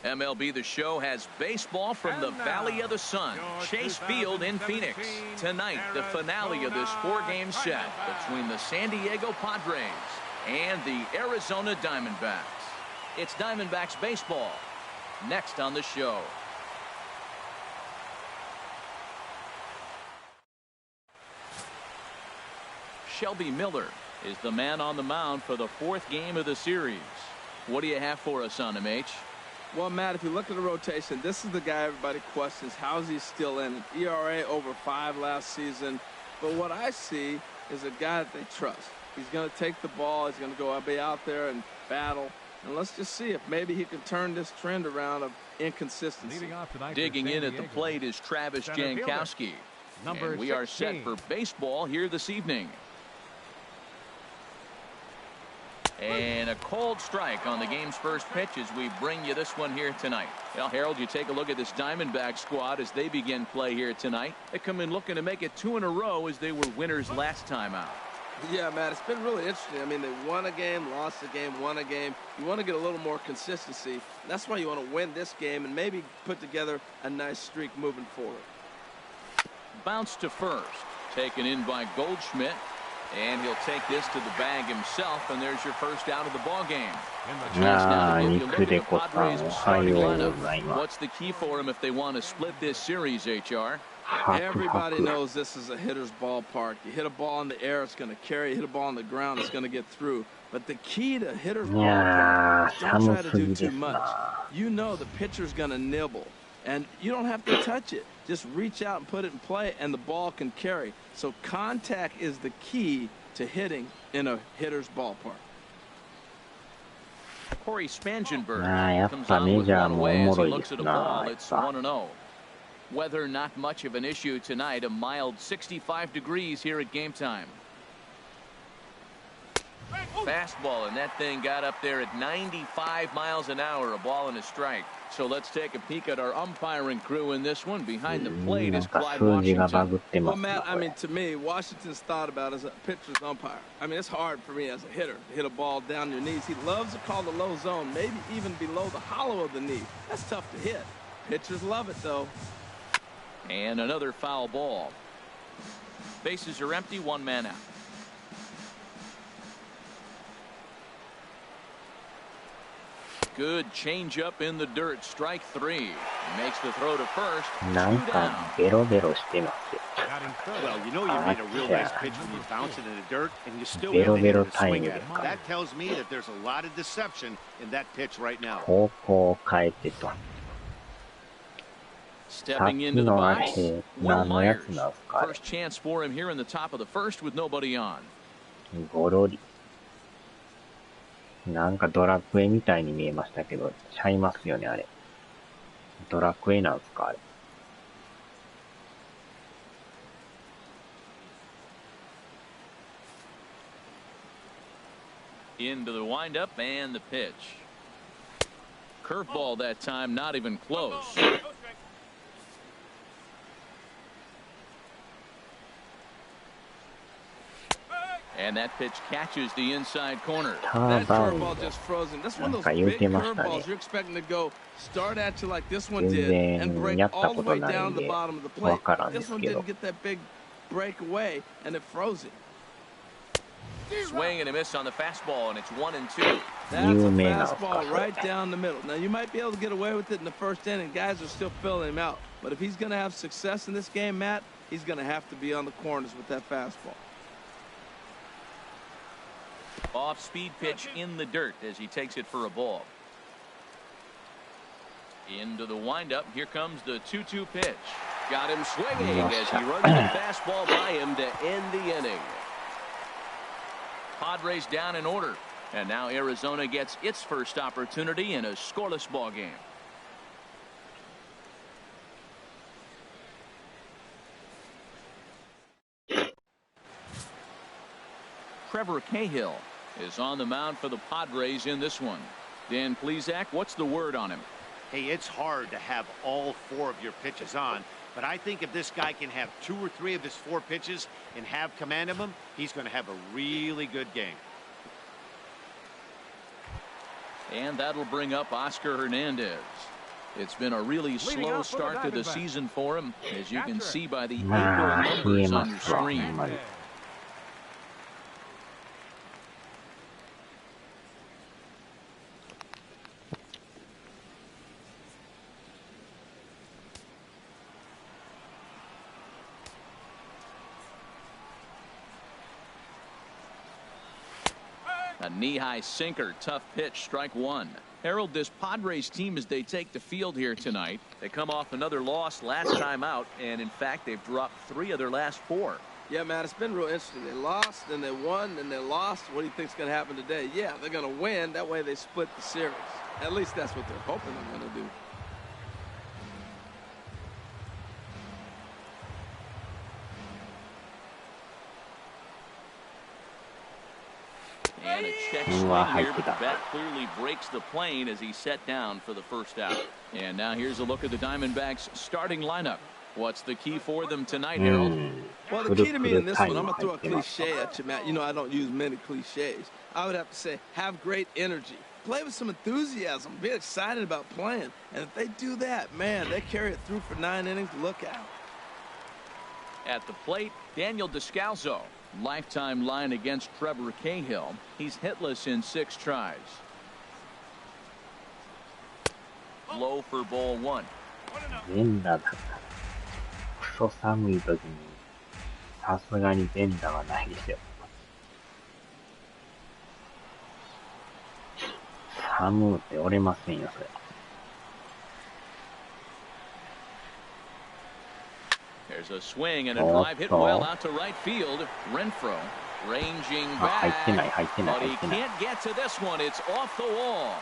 MLB The Show has baseball from the Valley of the Sun, Chase Field in Phoenix. Tonight, the finale of this four-game set between the San Diego Padres and the Arizona Diamondbacks. It's Diamondbacks baseball next on the show. Shelby Miller is the man on the mound for the fourth game of the series. What do you have for us on him, H? Well, Matt, if you look at the rotation, this is the guy everybody questions. How is he still in? ERA over 5 last season. But what I see is a guy that they trust. He's going to take the ball. He's going to go be out there and battle. And let's just see if maybe he can turn this trend around of inconsistency. Digging in at the plate is Travis Jankowski. And we are set for baseball here this evening. And a cold strike on the game's first pitch as we bring you this one here tonight. Well, Harold, you take a look at this Diamondback squad as they begin play here tonight. They come in looking to make it 2 in a row as they were winners last time out. Yeah, Matt, it's been really interesting. I mean, they won a game, lost a game, won a game. You want to get a little more consistency. That's why you want to win this game and maybe put together a nice streak moving forward. Bounce to first. Taken in by Goldschmidt. And he'll take this to the bag himself, and there's your first out of the ball game. What's the key for him if they want to split this series, HR? Everybody knows this is a hitter's ballpark. You hit a ball in the air, it's going to carry. You hit a ball on the ground, it's going to get through. But the key to hitter's ballpark, don't try to do too much. You know the pitcher's going to nibble, and you don't have to touch it. Just reach out and put it in play, and the ball can carry. So contact is the key to hitting in a hitter's ballpark. Corey Spangenberg comes on with one away as he looks at a ball. It's 1-0. Weather not much of an issue tonight. A mild 65 degrees here at game time. Fastball, and that thing got up there at 95 miles an hour, a ball and a strike. So let's take a peek at our umpiring crew in this one. Behind the plate is Clyde Washington. Well, Matt, I mean, to me, Washington's thought about as a pitcher's umpire. I mean, it's hard for me as a hitter to hit a ball down your knees. He loves to call the low zone, maybe even below the hollow of the knee. That's tough to hit. Pitchers love it, though. And another foul ball. Bases are empty, 1 man out. Good change up in the dirt. Strike 3. Makes the throw to first. なんかベロベロしてますよ。 Well, you know you made a real nice pitch when you bounce it in the dirt and you still able to swing at it. That tells me that there's a lot of deception in that pitch right now. 方向を変えてと。 Stepping into the box. Will Myers. First chance for him here in the top of the first with nobody on. ゴロリ。なんかドラクエみたいに見えましたけど、ちゃいますよね、あれ。ドラクエなんすか、あれ。Into the windup and the pitch. Curveball that time, not even close. And that pitch catches the inside corner. That curveball just frozen. That's one of those big curveballs you're expecting to go start at you like this one did and break all the way down the bottom of the plate. This one didn't get that big break away, and it froze it. Swing and a miss on the fastball, and it's 1-2. That's a fastball right down the middle. Now, you might be able to get away with it in the first inning. Guys are still filling him out. But if he's going to have success in this game, Matt, he's going to have to be on the corners with that fastball. Off-speed pitch in the dirt as he takes it for a ball. Into the windup. Here comes the 2-2 pitch. Got him swinging as he runs the fastball by him to end the inning. Padres down in order. And now Arizona gets its first opportunity in a scoreless ball game. Trevor Cahill is on the mound for the Padres in this one. Dan Plesac, what's the word on him? Hey, it's hard to have all 4 of your pitches on, but I think if this guy can have 2 or 3 of his 4 pitches and have command of them, he's going to have a really good game. And that'll bring up Oscar Hernandez. It's been a really slow start to the season for him, as you can see by the April まあ、冷え numbers ま on your すわ、ほ screen. んまに。A knee-high sinker, tough pitch, strike one. Harold, this Padres team, as they take the field here tonight, they come off another loss last time out, and in fact, they've dropped 3 of their last 4. Yeah, man, it's been real interesting. They lost, then they won, then they lost. What do you think's going to happen today? Yeah, they're going to win. That way they split the series. At least that's what they're hoping they're going to do. And a check swing here, but the bat clearly breaks the plane as he's set down for the first out. And now here's a look at the Diamondbacks starting lineup. What's the key for them tonight, Harold? Well, the key to me in this one, I'm going to throw a cliche at you, Matt. You know I don't use many cliches. I would have to say, have great energy. Play with some enthusiasm. Be excited about playing. And if they do that, man, they carry it through for 9 innings. Look out. At the plate, Daniel Descalso. Lifetime line against Trevor Cahill. He's hitless in 6 tries. Low for ball 1. 連打だったら、クソ寒い時に、さすがに連打はないですよ。寒うて折れませんよ、それ。There's a swing and a drive hit well out to right field. Renfroe ranging back, but he can't get to this one. It's off the wall,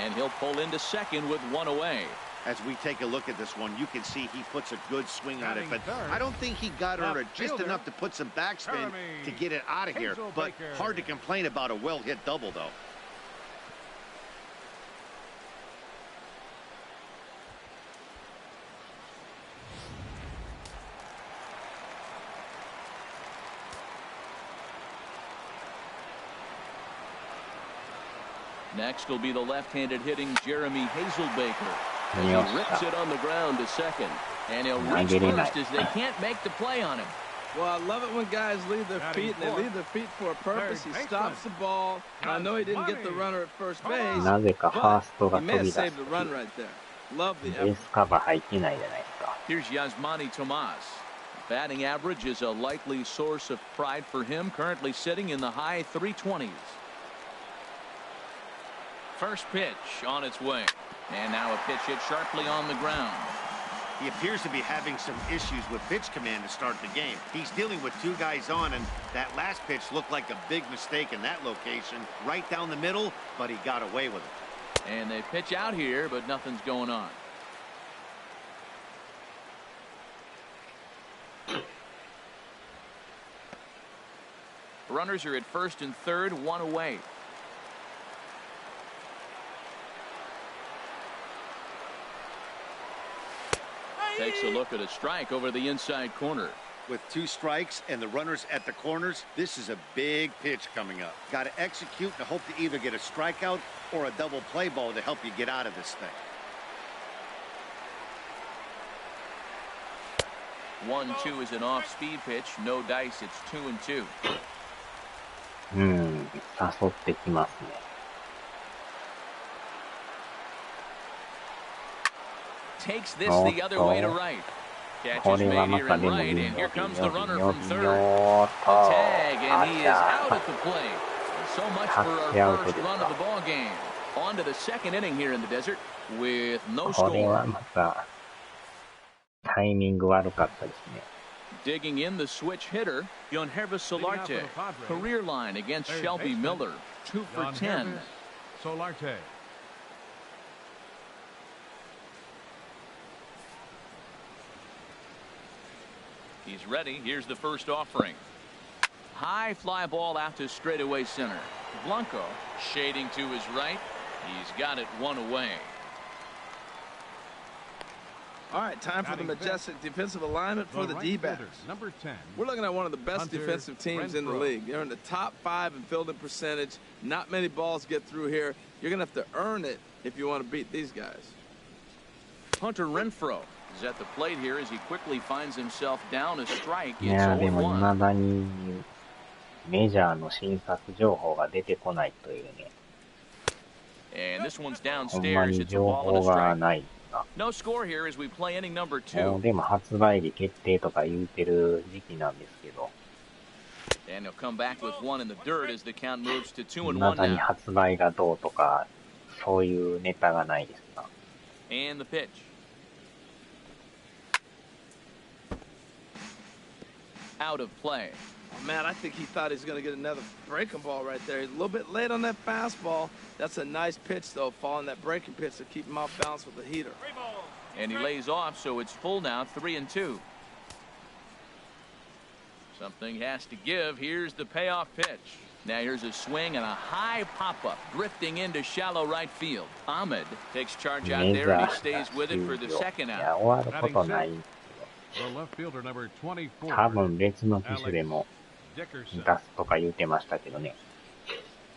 and he'll pull into second with 1 away. As we take a look at this one, you can see he puts a good swing on it, but I don't think he got under just enough to put some backspin to get it out of here. But hard to complain about a well-hit double, though. Next will be the left-handed hitting Jeremy Hazelbaker. As he rips it on the ground to second. And he'll reach first as they can't make the play on him. Well, I love it when guys leave their feet, and they leave their feet for a purpose. He stops the ball. I know he didn't get the runner at first base, なぜかファーストが he 飛 may び have 出 saved し the run right there. Love the ベ effort. ースカバー入ってないじゃないですか。 Here's Yasmani Tomas. Batting average is a likely source of pride for him, currently sitting in the high 320s. First pitch on its way. And now a pitch hit sharply on the ground. He appears to be having some issues with pitch command to start the game. He's dealing with 2 guys on, and that last pitch looked like a big mistake in that location. Right down the middle, but he got away with it. And they pitch out here, but nothing's going on. Runners are at first and third, 1 away. Takes a look at a strike over the inside corner. With 2 strikes and the runners at the corners, this is a big pitch coming up. Got to execute and hope to either get a strikeout or a double play ball to help you get out of this thing. 1-2 is an off-speed pitch. No dice. It's 2-2. 誘ってきますね。Takes this the other way to right. Catches made here in right, and here comes the runner from third. A tag, and he is out at the plate. So much for our first run of the ball game. On to the second inning here in the desert with no これは score. またタイミング悪かったですね。 Digging in the switch hitter, Yonhervis Solarte. Career line against Shelby Miller. 2 for 10. Solarte. He's ready. Here's the first offering. High fly ball out to straightaway center. Blanco shading to his right. He's got it 1 away. All right, time for the majestic defensive alignment for the D-backs. Number 10. We're looking at one of the best defensive teams in the league. They're in the top 5 in fielding percentage. Not many balls get through here. You're going to have to earn it if you want to beat these guys. Hunter Renfroe is at the plate here as he quickly finds himself down a strike. い It's やでも 0-1. 未だにメジャーの新作情報が出てこないというね。And this one's ほんま downstairs. に It's a 情 ball and a 報が strike. ないな。 No score here as we play inning number もう two. でも発売日決定とか言うてる時期なんですけど、 And he'll come back with one in the dirt as the count moves to 2-1未だに now. 発売がどうとか、そういうネタがないですな。 And the pitch. Out of play. Man, I think he thought he was going to get another breaking ball right there. He's a little bit late on that fastball. That's a nice pitch, though, following that breaking pitch to keep him off balance with the heater. And he lays off, so it's full now, 3-2. Something has to give. Here's the payoff pitch. Now here's a swing and a high pop-up, drifting into shallow right field. Ahmed takes charge out メジ there, and ャ he ー stays with it for the 終了。 second いや、 out. 終わることないんです The left fielder number け 24. ど、多分別の機種でも Dickerson. 出すとか言ってましたけどね。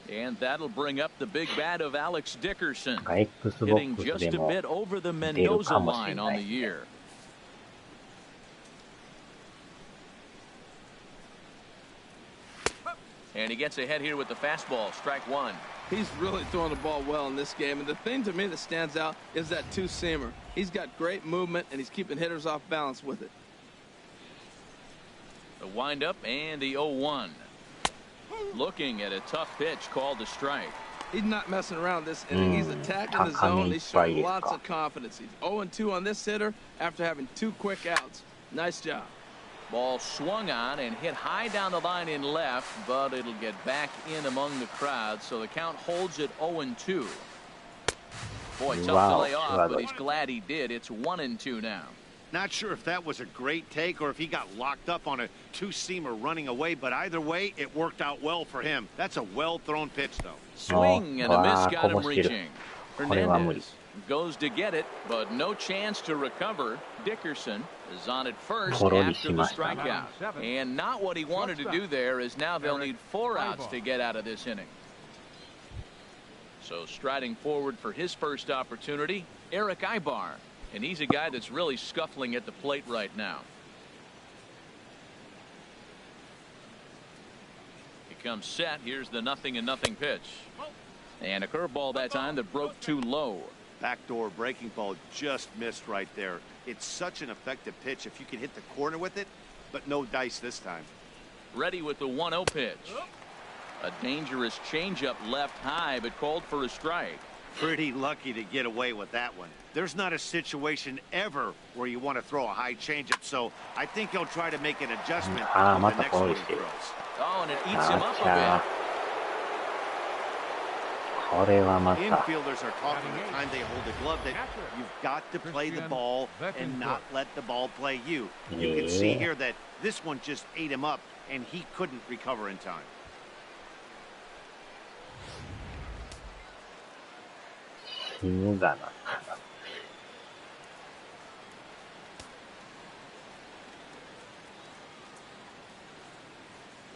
And that'll bring up the big bat of Alex Dickerson, なんか Xbox hitting で just a も bit over the 出る Mendoza かもしれ line な on い the year. And he gets ahead here with the fastball, strike one. He's really throwing the ball well in this game. And the thing to me that stands out is that two-seamer. He's got great movement, and he's keeping hitters off balance with it. The windup and the 0-1. Looking at a tough pitch called a strike. He's not messing around this inning. He's attacking the zone. He's showing lots of confidence. He's 0-2 on this hitter after having two quick outs. Nice job. Ball swung on and hit high down the line in left, but it'll get back in among the crowd, so the count holds at 0-2. Boy, tough to lay off, but he's glad he did. It's 1-2 now. Not sure if that was a great take or if he got locked up on a two-seamer running away, but either way, it worked out well for him. That's a well-thrown pitch, though. Swing and a miss got him reaching. これは無理。 Hernandez goes to get it, but no chance to recover. Dickerson is on at first after the strikeout. And not what he wanted to do there, as now they'll need 4 outs to get out of this inning. So striding forward for his first opportunity, Eric Ibar. And he's a guy that's really scuffling at the plate right now. He comes set. Here's the 0-0 pitch. And a curveball that time that broke too low. Backdoor breaking ball just missed right there. It's such an effective pitch if you can hit the corner with it, but no dice this time. Ready with the 1-0 pitch. A dangerous changeup left high, but called for a strike. Pretty lucky to get away with that one. There's not a situation ever where you want to throw a high changeup, so I think he'll try to make an adjustment on the next one he throws. Oh, and it eats him up a bit. これはまた。 Infielders are talking the time they hold the glove that you've got to play the ball and not let the ball play you. You can see here that this one just ate him up and he couldn't recover in time. 死ぬがな。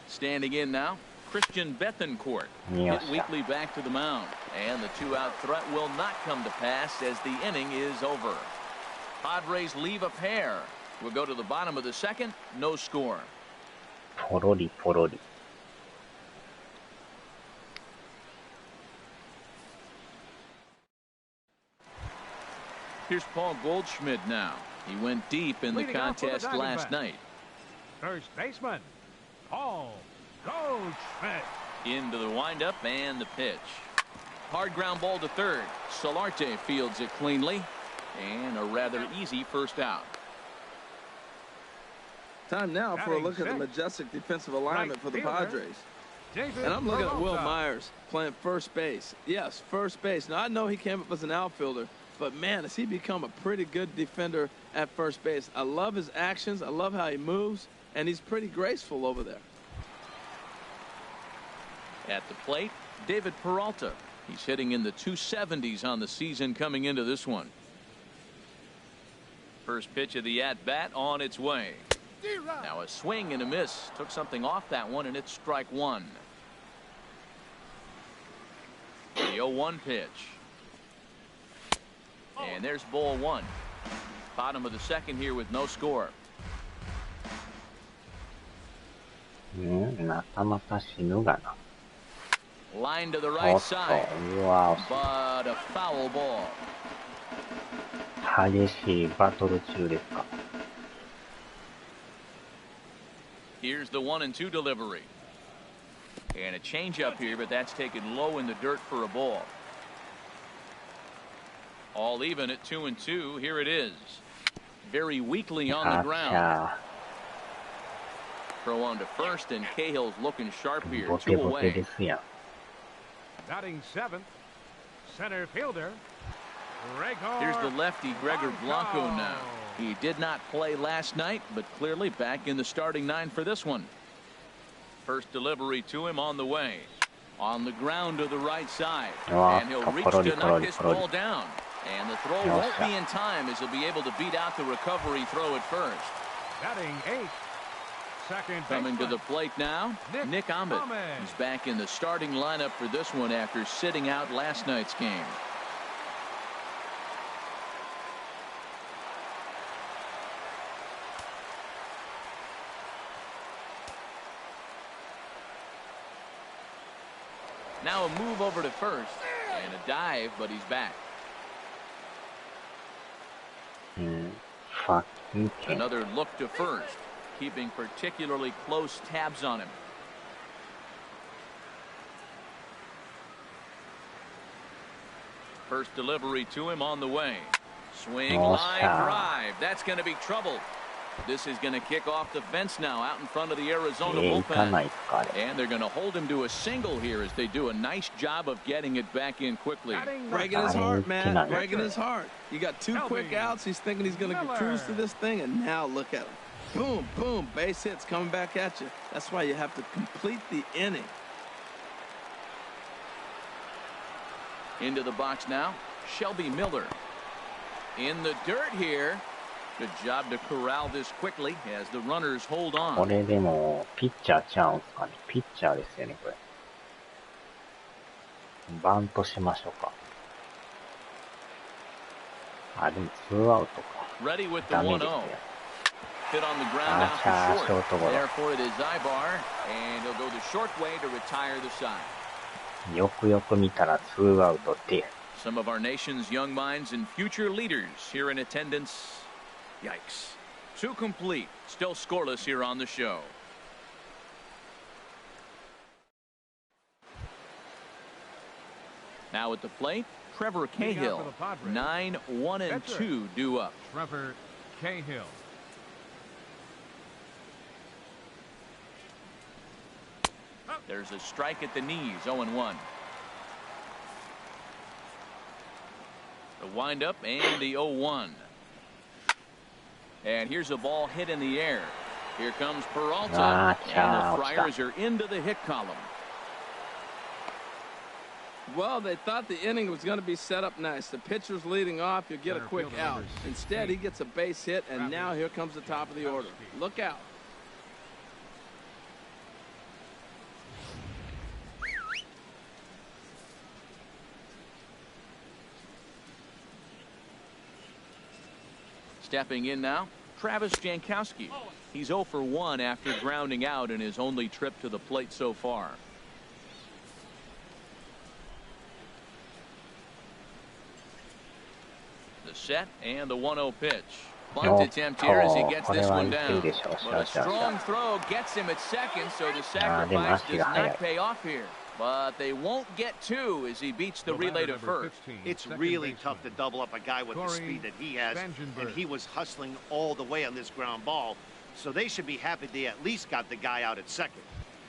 Standing in now, Christian Bethancourt. Hit weakly back to the mound. And the 2-out threat will not come to pass as the inning is over. Padres leave a pair. We'll go to the bottom of the second. No score. ポロリポロリ。 Here's Paul Goldschmidt now. He went deep in the contest last night. First baseman, Paul Goldschmidt. Into the windup and the pitch. Hard ground ball to third. Solarte fields it cleanly. And a rather easy first out. Time now for a look at the majestic defensive alignment for the Padres. And I'm looking at Will Myers playing first base. Yes, first base. Now, I know he came up as an outfielder, but, man, has he become a pretty good defender at first base. I love his actions. I love how he moves, and he's pretty graceful over there. At the plate, David Peralta. He's hitting in the 270s on the season coming into this one. First pitch of the at-bat on its way. Now a swing and a miss. Took something off that one, and it's strike one. The 0-1 pitch. And there's ball one. Bottom of the second here with no score. またまた死ぬがな。 Line to the right side. うわ、 But a foul ball. 激しいバトル中ですか。 Here's the 1-2 delivery. And a changeup here, but that's taken low in the dirt for a ball. All even at 2-2. Here it is. Very weakly on the ground. Throw on to first, and Cahill's looking sharp here. ボ 2 テボテ away. ですやん。 Batting seventh, center fielder. Here's the lefty Gregor Blanco now. He did not play last night, but clearly back in the starting 9 for this one. First delivery to him on the way. On the ground to the right side. And he'll reach to knock this ball down. And the throw won't be in time, as he'll be able to beat out the recovery throw at first. Batting eighth, second Coming to baseman. the plate now, Nick Ahmed. He's back in the starting lineup for this one after sitting out last night's game. Now a move over to first and a dive, but he's back. Another look to first, keeping particularly close tabs on him. First delivery to him on the way. Swing, line drive. That's going to be trouble. This is going to kick off the fence now out in front of the Arizona bullpen. And they're going to hold him to a single here as they do a nice job of getting it back in quickly. Breaking his heart, man. Breaking his heart. You got 2 quick outs. He's thinking he's going to cruise to this thing, and now look at him. Boom, boom. Base hits coming back at you. That's why you have to complete the inning. Into the box now, Shelby Miller. In the dirt here. Good job to corral this quickly as the runners hold on. これでもピッチャーちゃうんすかね。ピッチャーですよね、これ。バントしましょうか。あ、でも2アウトか。 Ready with the ダメ 1-0. ですよ。 Hit on the ground out to short. ショートゴロ。 Therefore it is Ibar, and he'll go the short way to retire the side. よくよく見たら2アウトで。 Some of our nation's young minds and future leaders here in attendance. Yikes. 2 complete. Still scoreless here on the show. Now at the plate, Trevor Cahill. 9-1-2 due up. Trevor Cahill. There's a strike at the knees. 0-1. The windup and the 0-1. And here's a ball hit in the air. Here comes Peralta, and the Friars are into the hit column. Well, they thought the inning was going to be set up nice. The pitcher's leading off, you'll get a quick out. Instead, he gets a base hit, and now here comes the top of the order. Look out. Stepping in now, Travis Jankowski. He's 0 for 1 after grounding out in his only trip to the plate so far. The set and the 1-0 pitch. Bunt attempt here as he gets this one down. But a strong throw gets him at second, so the sacrifice does not pay off here. But they won't get 2 as he beats the relay to first. It's really tough to double up a guy with the speed that he has, and he was hustling all the way on this ground ball, so they should be happy they at least got the guy out at second.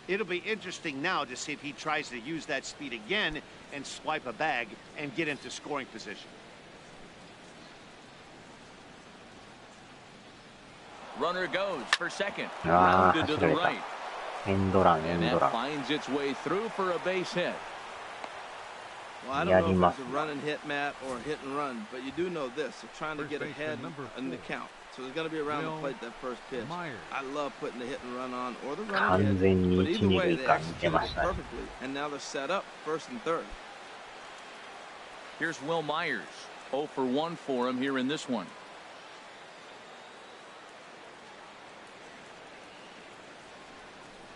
It'll be interesting now to see if he tries to use that speed again and swipe a bag and get into scoring position. Runner goes for second. Grounded to the right. And that finds its way through for a base hit. Well, I don't know if it's a run and hit, Matt, or hit and run, but you do know this. They're trying to get ahead in the count. So there's going to be around the plate that first pitch. I love putting the hit and run on or the run and hit. But either way, they executed it perfectly. And now they're set up first and third. Here's Will Myers. 0 for 1 for him here in this one.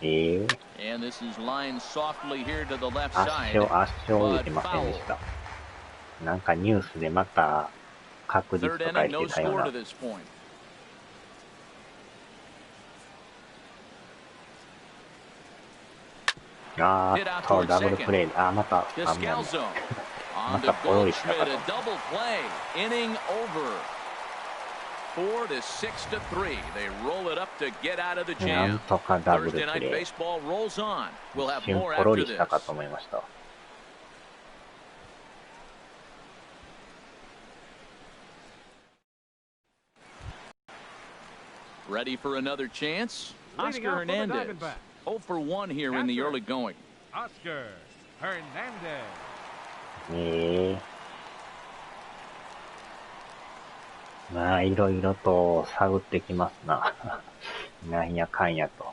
And this is lined softly here to the left 圧 side. 勝を受けませんでした。なんかニュースでまた確実 Third と書 inning, い no てたよう score な to。this point. ダブルプレイ。また、Descalzo ま on た to ポロリしたか Goldschmidt, と。 a double play. Inning over. 4 to 6 to 3. They roll it up to get out of the なん jam. とかダブル Thursday プ night レイ。 baseball rolls on. We'll 一 have 瞬 more ポロ after リしたか this. と思いました。Ready for another chance? Leading Oscar off for the Hernandez. Diamondbacks. 0 for 1 here in the Catcher. early going. Oscar Hernandez. まあ、いろいろと探ってきますな。なんやかんやと。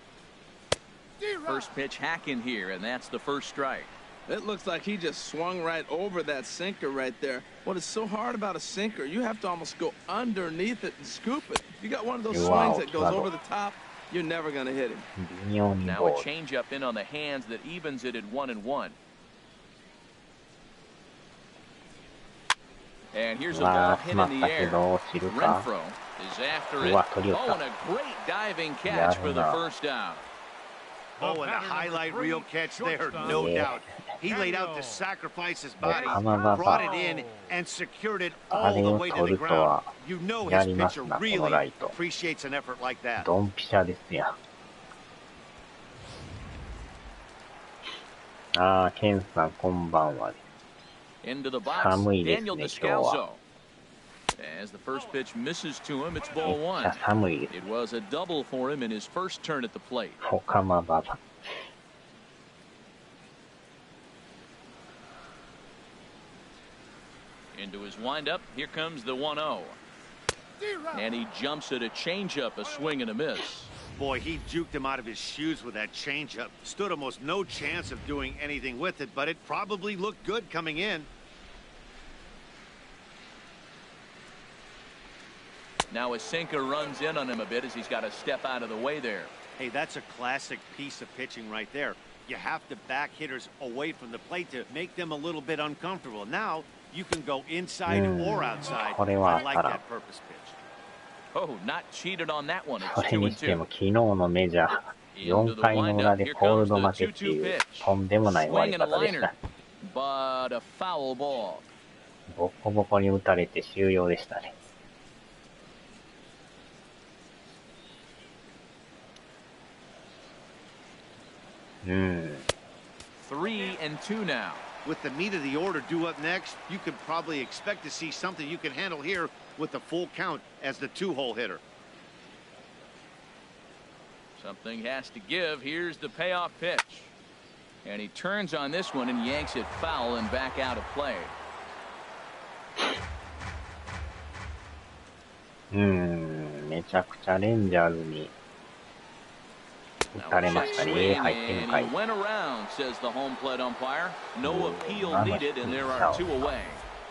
First pitch hacking here, and that's the first strike. It looks like he just swung right over that sinker right there. What is so hard about a sinker, you have to almost go underneath it and scoop it. If you got one of those swings that goes over the top, you're never going to hit him. 微妙に Now ボ a ール。 changeup in on the hands that evens it at 1-1. And here's a わ ball あ、 hit 詰まっ in た the け air. ど、知るか Renfroe is after う it. わ、取り寄っ Oh, た。 and a great diving catch for the first down. Oh, and a highlight reel catch there, no doubt. He laid out to sacrifice his body, brought it in, and secured it all the way to the ground. You know his pitcher really appreciates an effort like that. ドンピシャですや。ケンさんこんばんは。 Into the box, 寒いです Daniel ね、今日は。 Descalzo. As the first pitch misses to him, it's ball めっ one. ちゃ寒いです。 It was a double for him in his first turn at the plate. ほかまばば。Into his windup, here comes the 1-0. And he jumps at a changeup, a swing and a miss. Boy, he juked him out of his shoes with that changeup. Stood almost no chance of doing anything with it, but it probably looked good coming in. Now a sinker runs in on him a bit as he's got to step out of the way there. Hey, that's a classic piece of pitching right there. You have to back hitters away from the plate to make them a little bit uncomfortable. Now you can go inside or outside. I like that purpose pitch. Oh, not cheated on that one. そ It's れ 2 に and しても 2. 昨日のメジャー4回の裏でコールド負けっていうとんでもない終わり Swing and a 方でし liner, た。 but a foul ball. ボコボコに打たれて終了でしたね。3 and 2 now. With the meat of the order due up next, you could probably expect to see something you can handle here with the full count as the two-hole hitter. Something has to give. Here's the payoff pitch. And he turns on this one and yanks it foul and back out of play. めちゃくちゃレンジャーズに打たれましたね。入ってるかい。 Went around, says the home plate umpire. No appeal needed, and there are 2 away.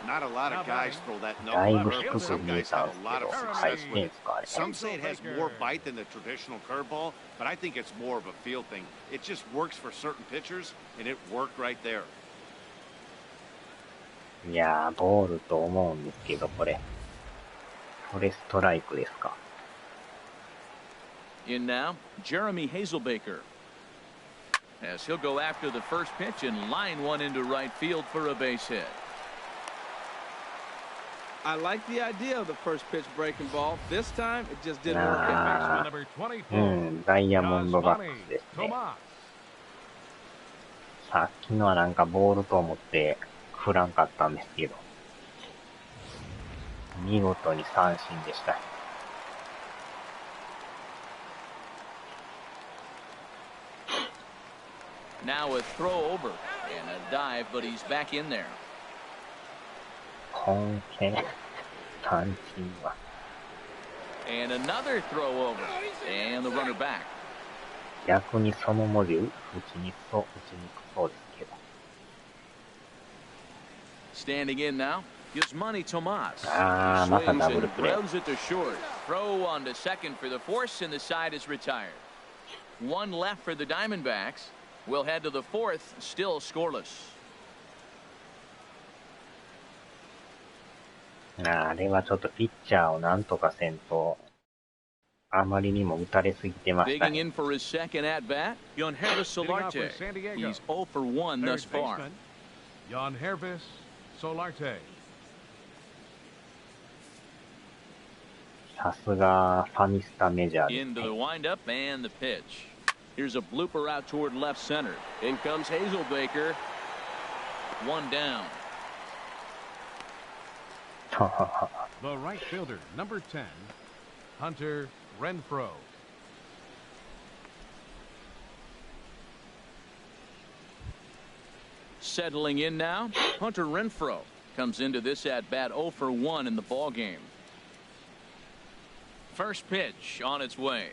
Not a lot of guys throw that だいぶ no. 低く Some 見え guys たん have です a け lot ど、 of 入っ success てん with すかあれ。 Some say it has more bite than the traditional curveball, but I think it's more of a feel thing. It just works for certain pitchers, and it worked right there. いやー、ボールと思うんですけど、これストライクですか。In now, Jeremy Hazelbaker. As he'll go after the first pitch and line one into right field for a base hit. I like the idea of the first pitch breaking ball. This time, it just didn't work out. Number 24. ダイヤモンドバックスですね。さっきのはなんかボールと思って振らんかったんですけど、見事に三振でした。Now a throw over and a dive, but he's back in there. 本家三振は And another throw over and the runner back. 逆にその文字打ちにくそうですけど。Standing in now, Yasmani Tomas. また Swings ダブル and プレー。 grounds it to short. Throw on to second for the force, and the side is retired. One left for the Diamondbacks. We'll head to the fourth, still scoreless. あれはちょっとピッチャーをなんとかせんと、あまりにも打たれすぎてました Digging ね。 in for his second at bat, Yonhervis Solarte. He's 0 for 1 thus far. Yonhervis Solarte. さすがファミスタメジャーです Into the ね。 windup and the pitch. Here's a blooper out toward left center. In comes Hazelbaker. One down. The right fielder, number 10, Hunter Renfroe. Settling in now, Hunter Renfroe comes into this at bat 0 for 1 in the ball game. First pitch on its way.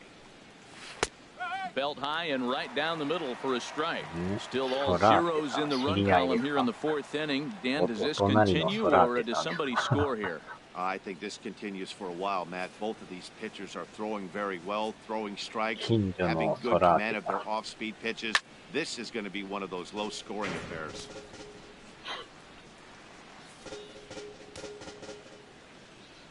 Belt high and right down the middle for a strike. Still all zeros in the run column here in the fourth inning. Dan, does this continue or does somebody score here? I think this continues for a while, Matt. Both of these pitchers are throwing very well, throwing strikes, having good command of their off-speed pitches. This is going to be one of those low-scoring affairs.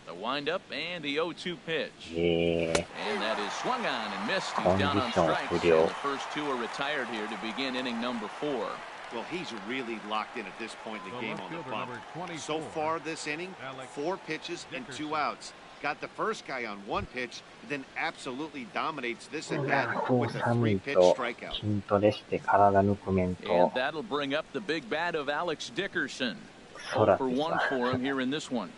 The windup and the 0-2 pitch. Yeah. And that is swung on and missed. He's down on strikes. And the first two are retired here to begin inning number 4. Well, he's really locked in at this point in the game on the bump. So far this inning, 4 pitches and 2 outs. Got the first guy on 1 pitch, then absolutely dominates this at bat with a 3-pitch strikeout. 筋トレして体抜く面 And と that'll bring up the big bat of Alex Dickerson. 0 for 1 for him here in this one.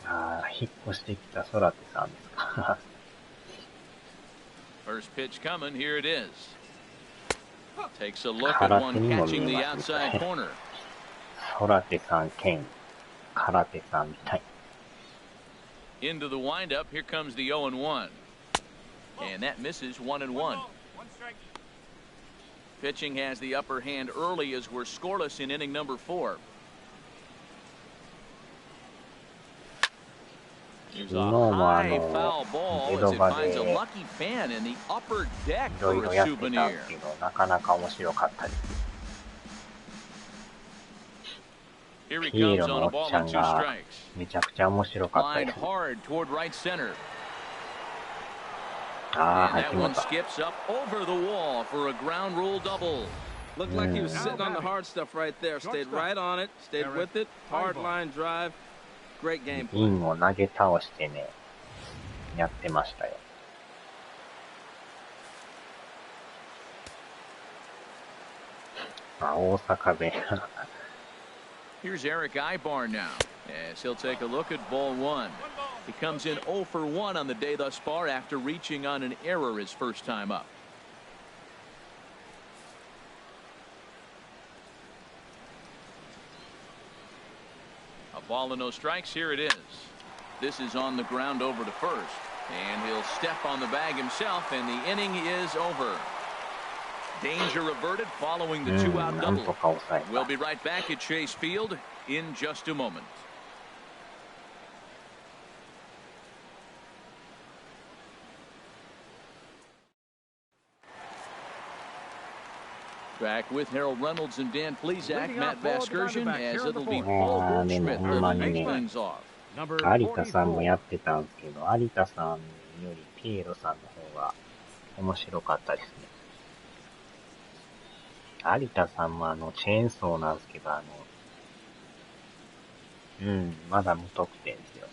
ああ、引っ越してきた空手さんですか。First pitch coming. Here it is. Takes a look at one catching the outside corner. 空手さん兼空手さんみたい。Into the windup. Here comes the 0-1. And that misses 1-1. Pitching has the upper hand early as we're scoreless in inning number 4. Here's a high foul ball as it finds a lucky fan in the upper deck いろい for ろ a やってたんで souvenir. すけど、なかなか面白かったです。 Here he ヒー comes ロー on の a おっ ball ちゃ and ん 2 が strikes. めちゃくちゃ面白かった Line です。 hard toward right center. ああ、 And 入って that も one った。 skips up over the wall for a ground rule double. Looked like he was sitting on the hard stuff right there. Stayed right on it, stayed with it. Hard line drive. Great game イ play. ンを投げ倒してね、やってましたよ。あ、大阪弁。Here's Eric Ibar now, as he'll take a look at ball 1. He comes in 0 for 1 on the day thus far after reaching on an error his first time up. A ball and no strikes. Here it is. This is on the ground over to first, and he'll step on the bag himself, and the inning is over. Danger averted following the 2-out なんと double. か抑え We'll た。 be right back at Chase Field in just a moment. Back with Harold Reynolds and Dan Plesac, Matt Vasgersian, as it'll be Paul Goldschmidt to kick things off. 有田さんもやってたんですけど、有田さんよりピエロさんの方が面白かったですね。有田さんもチェーンソーなんですけど、まだ無得点ですよ。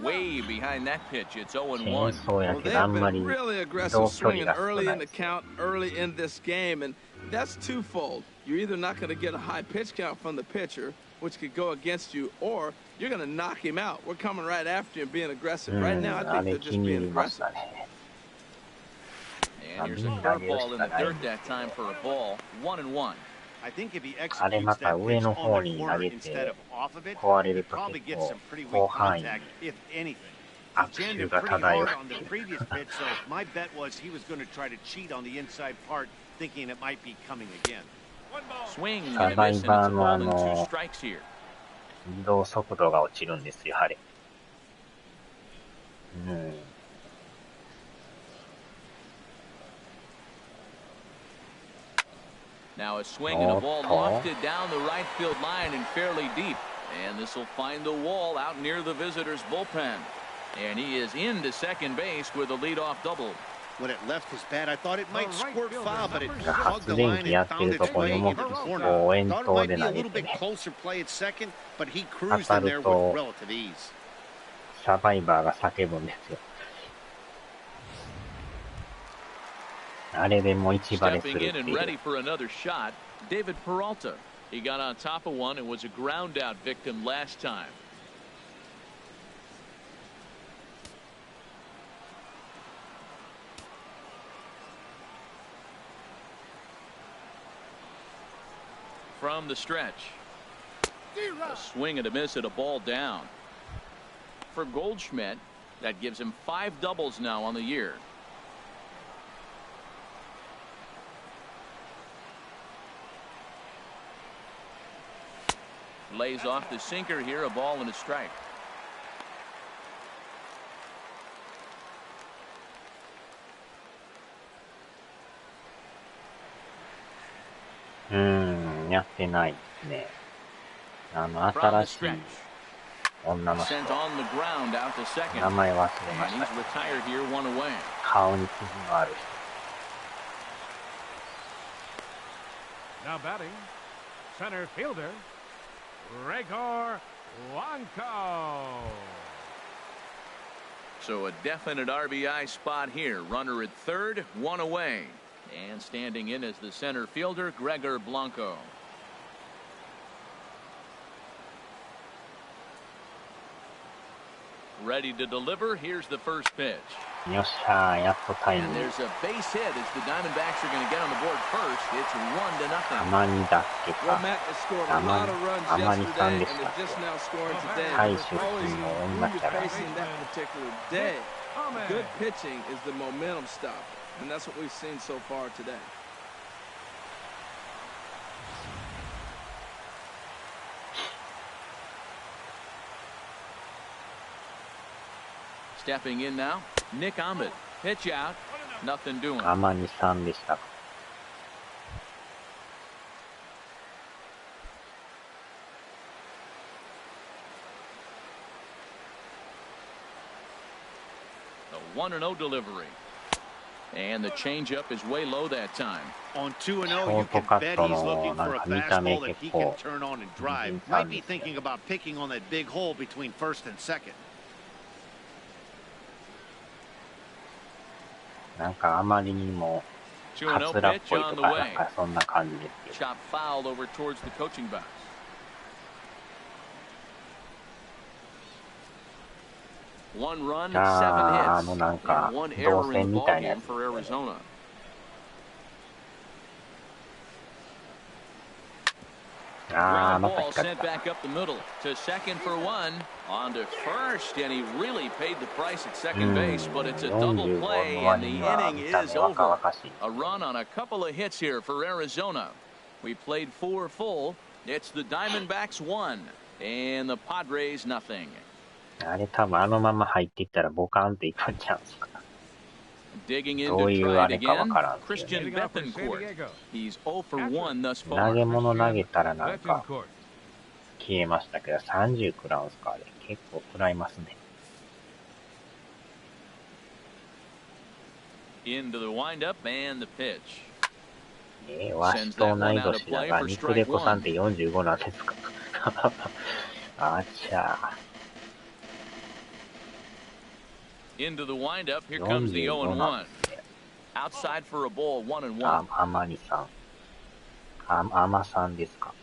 Way behind that pitch, it's 0-1. チェーンソーや Well, け they've どあんま been り really 移 aggressive 動距離 swinging が少 early な in い the です。 count, early in this game, and that's twofold. You're either not going to get a high pitch count from the pitcher, which could go against you, or you're going to knock him out. We're coming right after you and being aggressive. Right now, I あ think れ they're 気 just に入 being りまし aggressive. たね。 And here's a curveball in the dirt that time for a ball. 1-1. I think if he あれ executes また that 上 pitch の on 方 the に投 corner げ instead て of off of it, 壊れ he ると probably 結 gets 構 some pretty 広 weak 範囲に contact, if anything. He 悪 jammed 臭 him が pretty 漂 hard う on the previous pitch, so my bet was he was going to try to cheat on the inside part, thinking it might be coming again. Swing サ and バ a イ miss, and バ it's ー a の ball and 2 strikes here. 移動速度が落ちるんですよ、あれ。Now a swing and a ball lofted down the right field line and fairly deep. And this will find the wall out near the visitors' bullpen. And he is into second base with a leadoff double. When it left his bat, I thought it might squirt foul, but it 発 hugged the 電 line 機や and ってる found と its こに way 思い into っ the きり corner. こう遠 Thought it 投 might で be a 投げ little て bit ね、 closer play at second, but he 当 cruised た in る there with と relative ease. サバイバーが叫ぶんですよ。あれでもう一バレする Stepping って in い and ready う。 for another shot, David Peralta. He got on top of one and was a ground out victim last time. From the stretch, a swing and a miss at a ball down. For Goldschmidt, that gives him 5 doubles now on the year. Lays off the sinker here, a ball and a strike. Hmm. やってないですね。新しい女の人。Sent on the ground out to second. 名前忘れま And した he's retired here, one away. 顔に傷のある Now batting, center fielder, Gregor Blanco. So a definite RBI spot here. Runner at third, one away. And standing in as the center fielder, Gregor Blanco. Ready to deliver. Here's the first pitch. 人。よっしゃー、やっとタイム And リー。 there's a base hit as the Diamondbacks are going to get on the board first. It's 1-0. たまにだっけ Well, か。 Matt has scored a lot of runs あまりさん yesterday, で and したっ they're just け。 now scoring today. タイ But 出 it's 身 always の who 女 you're キャラ。 facing that particular day. Good pitching is the momentum stopper, and that's what we've seen so far today. Stepping in now, Nick Ahmed. Pitch out. Nothing doing. あまりさんでしたか。A 1-0 delivery. And the changeup is way low that time. On 2-0, you can bet he's looking for a fastball that he can turn on and drive. Might be thinking about picking on that big hole between first and second. なんかあまりにもカツラっぽいとか、なんかそんな感じですけど。 Chop foul over towards the coaching box. One run, 7 hits, なんか and 1動 error 線 in the みたい ball なや game つ for Arizona. Ground また ball 光っ sent た。 back up the middle to second for one. On to first, and he really paid the price at second base, but it's a double play, and the inning is over. A run on a couple of hits here for Arizona. We played 4 full. It's the Diamondbacks 1, and the Padres nothing. あれ多分あのまま入っていったらボカンっていくんちゃうんすか。 Digging in ど to ういう try あ it れかわ again. からんですよね。 Christian Bethancourt. He's 0 for 1 thus 投 far. げ物投げたらなんか消えましたけど、30食らうんすかあれ。結構食らいますね。 Into the windup and the pitch. わしと同い年だが、ニクレコさんって45なんですか。あちゃー。 Into the windup. Here comes the 0-1. Outside for a ball, 1-1. あまりさん。あまさんですか。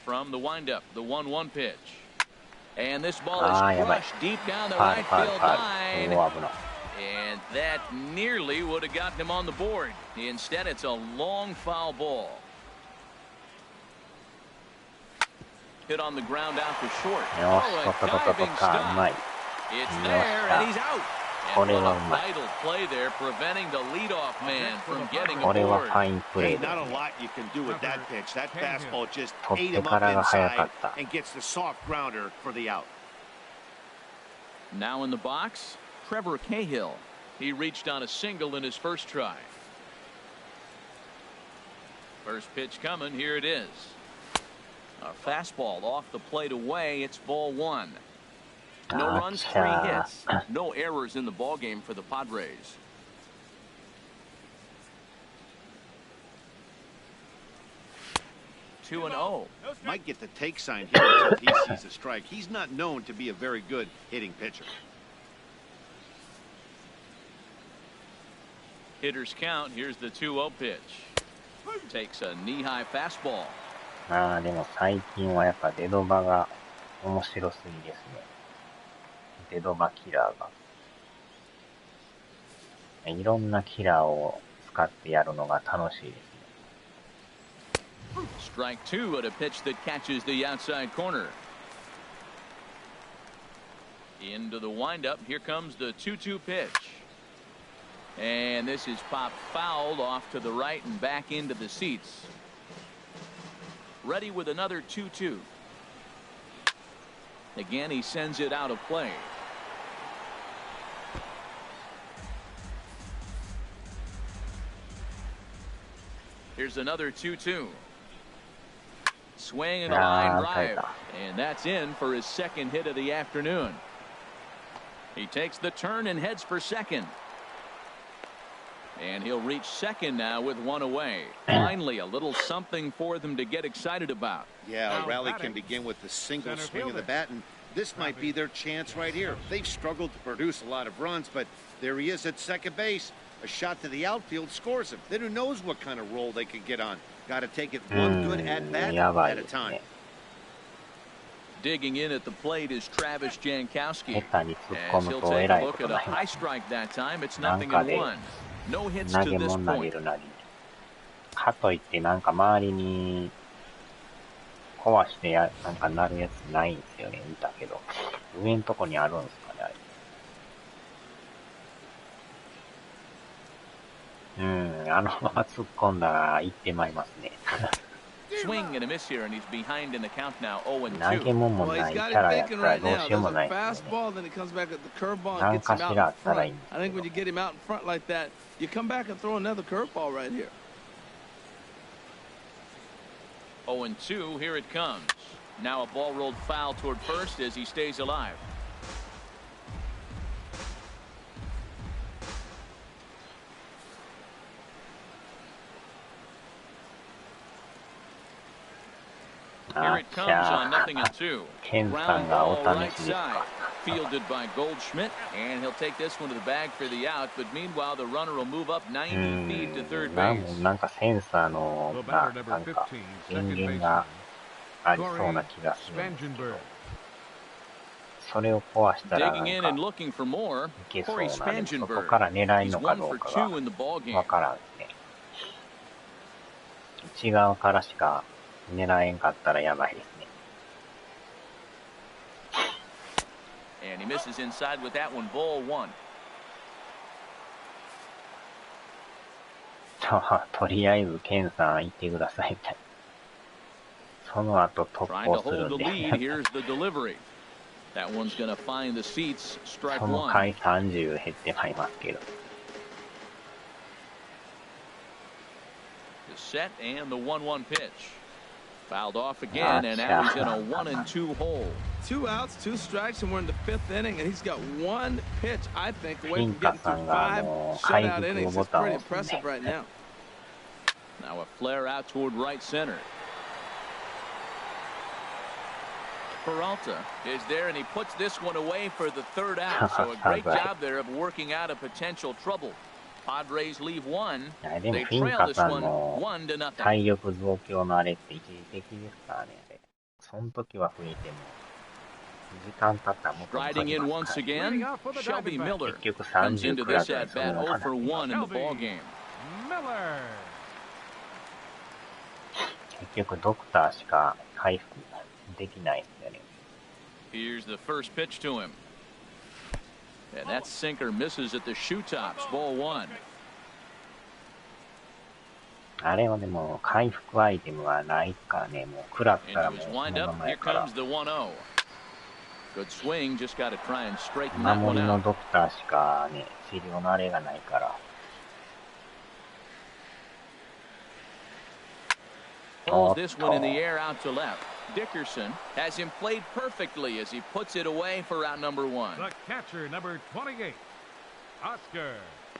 From the windup, the 1-1 pitch. And this ball is crushed deep down the right field line. And that nearly would have gotten him on the board. Instead, it's a long foul ball. Hit on the ground out to short. Oh, a diving stop. It's there, and he's out. And what a vital play there, preventing the leadoff man from getting aboard. There's not a lot you can do with that pitch. That fastball just ate him up inside and gets the soft grounder for the out. Now in the box, Trevor Cahill. He reached on a single in his first try. First pitch coming. Here it is. A fastball off the plate away. It's ball one. No runs, 3 hits. No errors in the ball game for the Padres. Two and 0. Might get the take sign here until he sees a strike. He's not known to be a very good hitting pitcher. Hitters count. Here's the 2-0 pitch. Takes a knee-high fastball. でも最近はやっぱデドバが面白すぎですね。デドバキラーが。いろんなキラーを使ってやるのが楽しいですね。Strike 2 at a pitch that catches the outside corner. Into the windup. Here comes the 2-2 pitch. And this is popped foul off to the right and back into the seats. Ready with another 2-2. Again, he sends it out of play. Here's another 2-2. Swing and a line drive. And that's in for his second hit of the afternoon. He takes the turn and heads for second. And he'll reach second now with one away. Finally, a little something for them to get excited about. Yeah, a rally can begin with a single swing of the bat, and this might be their chance right here. They've struggled to produce a lot of runs, but there he is at second base. A shot to the outfield scores him. Then who knows what kind of role they could get on. Got to take it one good at-bat at a time. Digging in at the plate is Travis Jankowski. As he'll take a look at a high strike that time. It's 0-1. No hits to this point. かといってなんか周りに壊してなんかなるやつないんですよね。見たけど上のとこにあるんですかね、あれ。あのまま突っ込んだら行ってまいりますね。Swing and a miss here, and he's behind in the count now. 0-2. 投げ物もないキャラやったらどうしようもないですよね。何かしらあったらいいんですけど。I think when you get him out in front like that, you come back and throw another curveball right here. 0-2. Here it comes. Now a ball rolled foul toward first as he stays alive. Here it comes on 0-2. Ground ball right side. Fielded by Goldschmidt, and he'll take this one to the bag for the out. But meanwhile, the runner will move up 90 feet to third base. なんかセンサーのなんか電源がありそうな気がするんですけど、それを壊したらなんかいけそうなんで、そこから狙いのかどうかがわからんですね。内側からしか狙えんかったらやばいですね。And he misses inside with that one. Ball one. とりあえずケンさん行ってくださいみたいな。その後突破するんで。その回30減ってまいりますけど。The set and the 1-1 pitch. Fouled off again, and now he's in a 1-2 hole. 2 outs, 2 strikes, and we're in the 5th inning, and he's got 1 pitch, I think, away from getting through 5 shutout innings. It's pretty impressive right now. Now a flare out toward right center. Peralta is there, and he puts this one away for the 3rd out. So a great job there of working out a potential trouble. Padres leave 1. They trail this one 1-0. 体力増強のあれって一時的ですからね。その時は増えても時間経ったらもっとかかりますから。結局30くらいでそのまま結局ドクターしか回復できないんだよね。Here's the first pitch to him. And that sinker misses at the shoe tops. Ball one. あれはでも回復アイテムはないからね。もう食らったらもうそのままやから。Good swing, just got to try and straighten that 守 one りの out. ドクターしかね、治療のあれがないから。Pulls this one in the air out to left. Dickerson has him played perfectly as he puts it away for out number 1. The catcher, number 28, Oscar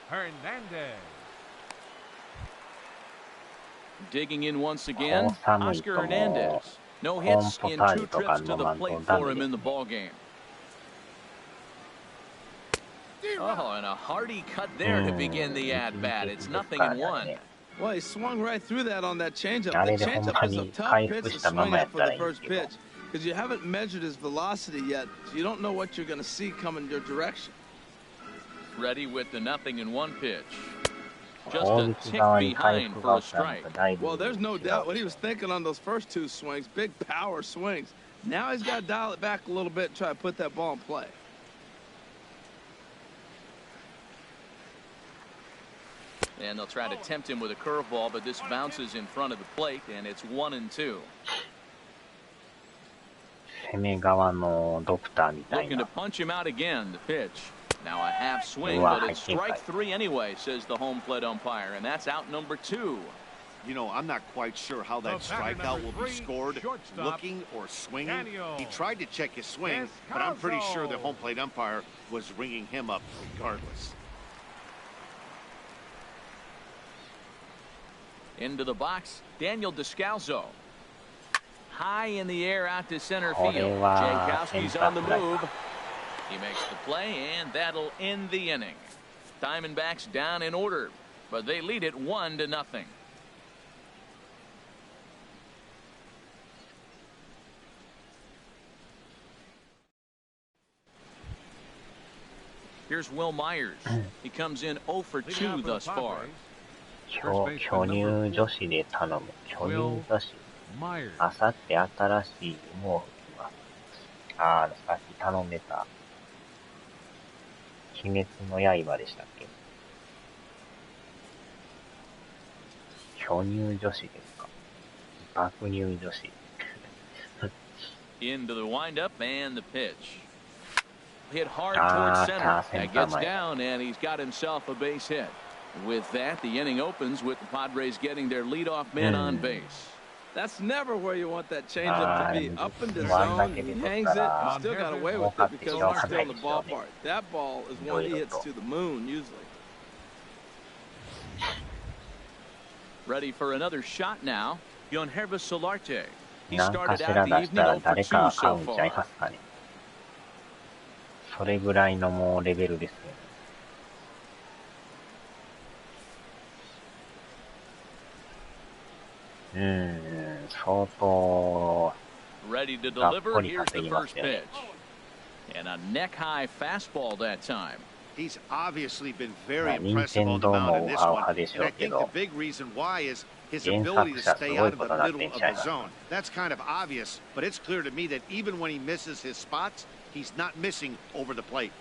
Hernandez. Digging in once again, Oscar Hernandez. No hits in 2 trips to the plate for him in the ballgame. Oh, and a hearty cut there to begin the at-bat. It's 0-1. Well, he swung right through that on that changeup. The changeup is a tough pitch to swing at for the first pitch because you haven't measured his velocity yet, so you don't know what you're going to see coming your direction. Ready with the 0-1 pitch. Just a tick behind for a strike. Well, there's no doubt what he was thinking on those first 2 swings. Big power swings. Now he's got to dial it back a little bit and try to put that ball in play. And they'll try to tempt him with a curveball, but this bounces in front of the plate, and it's 1-2. 攻め側のドクターみたい Looking な。 to punch him out again, the pitch. Now a half swing, but it's strike 3 anyway, says the home plate umpire, and that's out number 2. You know, I'm not quite sure how that strikeout will be scored, looking or swinging. He tried to check his swing, but I'm pretty sure the home plate umpire was ringing him up regardless. Into the box, Daniel Descalzo. High in the air out to center field. Jankowski's on the move. He makes the play, and that'll end the inning. Diamondbacks down in order, but they lead it 1-0. Here's Will Myers. He comes in 0 for 2 thus far. 巨乳女子で頼む。巨乳女子。あさって新しい夢を吹きます。ああ、さっき頼んでた。鬼滅の刃でしたっけ？巨乳女子ですか？爆乳女子。Into the windup and the pitch. Hit hard towards center. That gets down, and he's got himself a base hit. With that, the inning opens with the Padres getting their leadoff man on base. That's never where you want that changeup to be. Up in the zone, he hangs it, and still got away with it because he's still in the ballpark. That ball is one he hits to the moon, usually. Ready for another shot now. Yonhervis Solarte. He 何か started し out ら the 出した evening ら 0 for 誰か 2 が買 so うんちゃい far. ますかね。それぐらいのもうレベルですね。相当 Ready to がっ deliver. ぽり Here's 稼 the ぎま first したよね。 pitch. And a neck-high fastball that time. He's obviously been very まあ、任 impressive 天 on the 堂 mound も in ウ this ハウ one. ハでし And ょ I うけ think the ど、 big reason why is his 原 ability 作 to 者す stay ご out い of こ the とになっ middle てん of ちゃい the ます。 zone. That's kind of obvious, but it's clear to me that even when he misses his spots, he's not missing over the plate.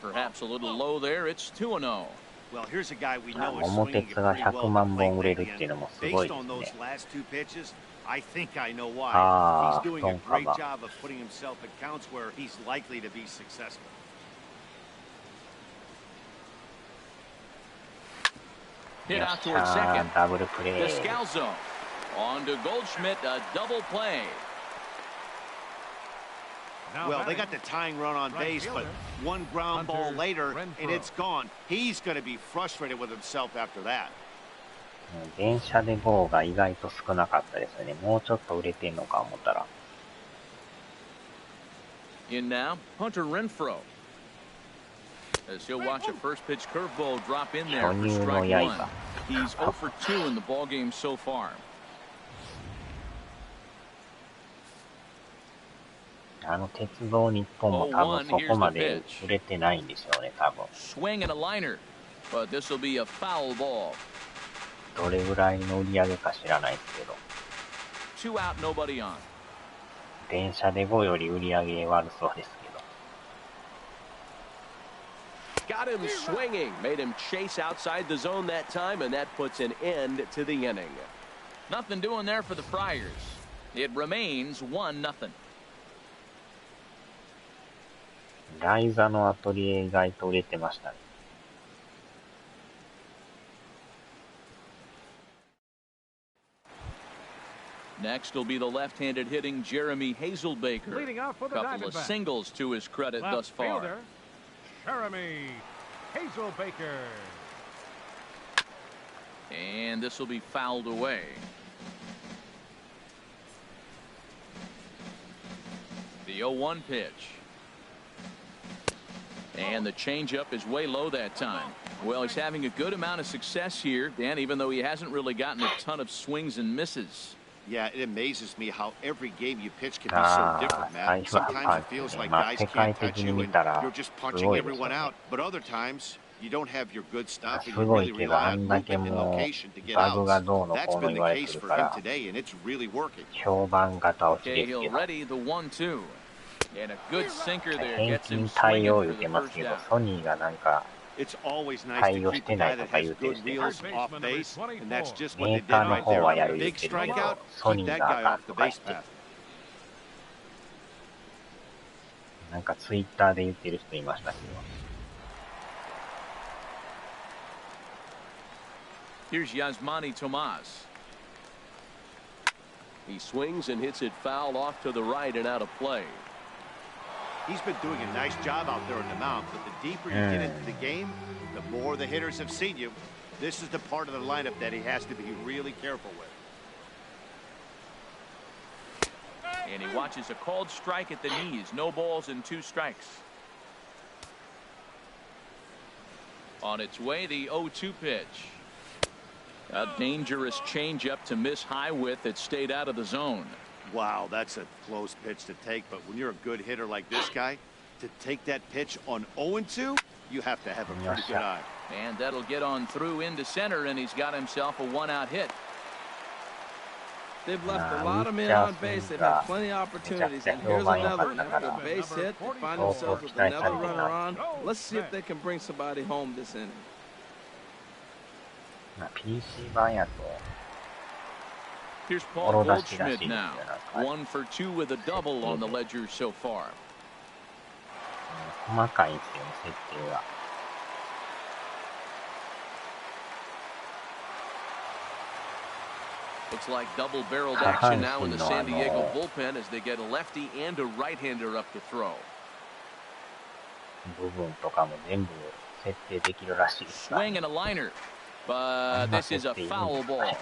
Perhaps a little low there. It's 2-0. Well, here's a guy we know is 桃 swinging 鉄 it が pretty well 100 at 万 the 本売れ plate るっていう again. のもすごい Based で on す those ね。 last 2 pitches, I think I know why. あ He's あ、 doing ト a ンカ great バ。 job of putting himself in counts where he's likely to be successful. Hit よっ out し towards ゃ second. ー、ダブルプレー。 Descalzo. On to Goldschmidt. A double play. Well, they got the tying run on base, but one ground ball later, and it's gone. He's going to be frustrated with himself after that. 電車で GO が意外と少なかったですね。もうちょっと売れてんのか思ったら。In now, Hunter Renfroe. As he'll watch a first pitch curveball drop in there for strike 1. He's 0 for 2 in the ballgame so far. 鉄道日本も多分そこまで売れてないんでしょうね、多分。 Swing and a liner, but this will be a foul ball. どれぐらいの売り上げか知らないですけど。 2 out, nobody on. 電車で GO より売り上げ悪そうですけど。 Got him swinging, made him chase outside the zone that time, and that puts an end to the inning. Nothing doing there for the Friars. It remains 1-0. ライザのアトリエ意外と売れてましたね。Next will be the left-handed hitting Jeremy Hazelbaker. Leading off for the Couple of singles to his credit thus far. Fielder, Jeremy Hazelbaker. And this will be fouled away. The 0-1 pitch. And the changeup is way low that time. Well, he's having a good amount of success here, Dan, even though he hasn't really gotten a ton of swings and misses. Yeah, it amazes me how every game you pitch can be so different, man. Sometimes it feels like guys can't touch you and you're just punching everyone out. But other times, you don't have your good stuff and you really rely on movement and location to get outs. That's been the case for him today, and it's really working. Okay, he'll ready the 1-2. And a good sinker there gets him swinging for the first out. It's always nice to keep a guy that has good wheels off base, and that's just what they did right there. Big strikeout, keep that guy off the base path. なんかツイッターで言ってる人いましたけど。Here's Yasmani Tomas. He swings and hits it foul off to the right and out of play. He's been doing a nice job out there in the mound, but the deeper you get into the game, the more the hitters have seen you. This is the part of the lineup that he has to be really careful with. And he watches a called strike at the knees. No balls and 2 strikes. On its way, the 0-2 pitch. A dangerous changeup to miss high with that stayed out of the zone. Wow, that's a close pitch to take, but when you're a good hitter like this guy, to take that pitch on 0-2, you have to have a pretty good eye. And that'll get on through into center, and he's got himself a 1-out hit. They've left a lot of men on base. They've had plenty of opportunities. And here's another the base hit. They find themselves with another runner on. Let's see if they can bring somebody home this inning. PC 版やと Here's Paul Goldschmidt now. 1 for 2 with a double on the ledger so far. 細かいんですよね、設定が。Looks like double-barreled action now in the San Diego bullpen as they get a lefty and a right-hander up to throw. 部分とかも全部設定できるらしいです。 Swing and a liner, but this is a foul ball.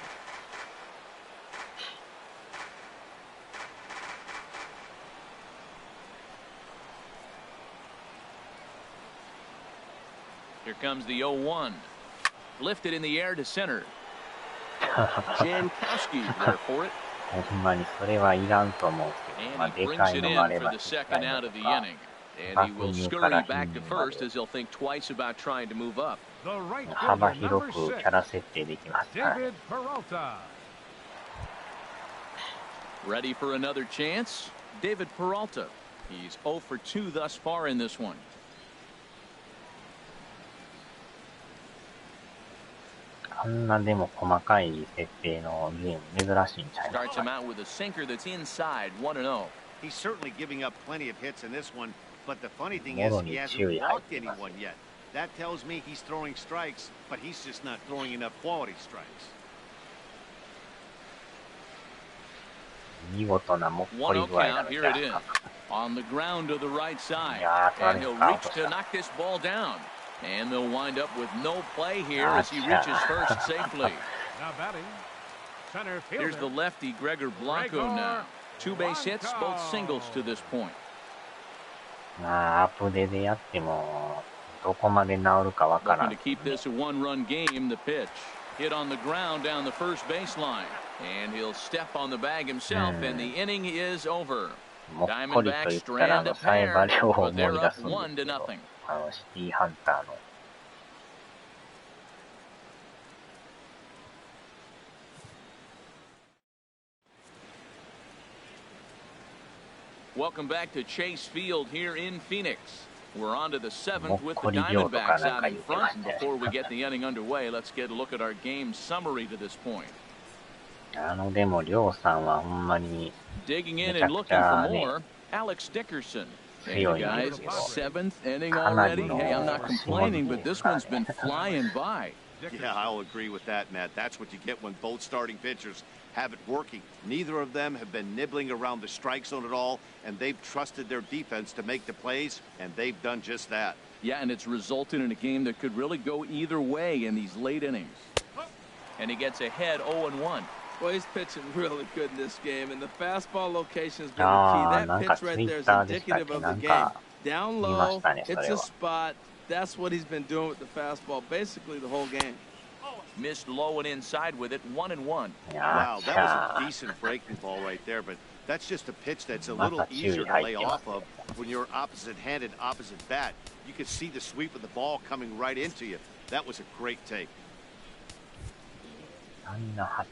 Here comes the 0-1. Lifted in the air to center. Jankowski there for it. ほんまにそれはいらんと思うけど、まあ、でかいのもあれば小さいのとか、And he will scurry back to first as he'll think twice about trying to move up. 幅広くキャラ設定できます。Ready for another chance? David Peralta. He's 0 for 2 thus far in this one. あんなでも細かい設定のゲーム珍しいんちゃいますか。 Starts him out with a sinker that's inside 1-0. He's certainly giving up plenty of hits in this one, but the funny thing is he hasn't walked anyone yet. That tells me he's throwing strikes, but he's just not throwing enough quality strikes. 見事なもっこり具合なのじゃ On the ground to the right side, and he'll reach to knock this ball down. And they'll wind up with no play here as he reaches first safely. Now batting, center fielder. Here's the lefty Gregor Blanco now. 2 base hits, both singles to this point. まあアップデでやってもどこまで治るかわからん。 Looking to keep this a 1-run game. The pitch hit on the ground down the first baseline, and he'll step on the bag himself, and the inning is over. もっこりと言ったらサイバー両方思い出すんですけど、シティハンターの。Welcome back to Chase Field here in Phoenix. We're on to the 7th with the Diamondbacks out in front. And before we get the inning underway, let's get a look at our game summary to this point. でも、りょうさんはほんまに Digging in and looking for more, Alex Dickerson. 強いんです Guys, けど、 7th inning かなり already. の Hey, I'm not しのぎ complaining, で but す this か one's been ね。 flying by. Yeah, I'll agree with that, Matt. That's what you get when both starting pitchers have it working. Neither of them have been nibbling around the strike zone at all, and they've trusted their defense to make the plays, and they've done just that. Yeah, and it's resulted in a game that could really go either way in these late innings. And he gets ahead 0-1. Well, he's pitching really good in this game, and the fastball location has been the ああ、 key. なん That か pitch ツ right イ there ッ is ターでしたっ indicative け、 of な the ん game. か Down 見ま low, したね、そ hits れ a は。 spot. That's what he's been doing with the fastball basically the whole game. Missed low and inside with it, 1-1. いや Wow, ー、that was a decent breaking ball right there, but that's just a pitch that's a little easier to lay off of when you're opposite-handed, opposite bat. You could see the sweep of the ball coming right into you. That was a great take. 3の80。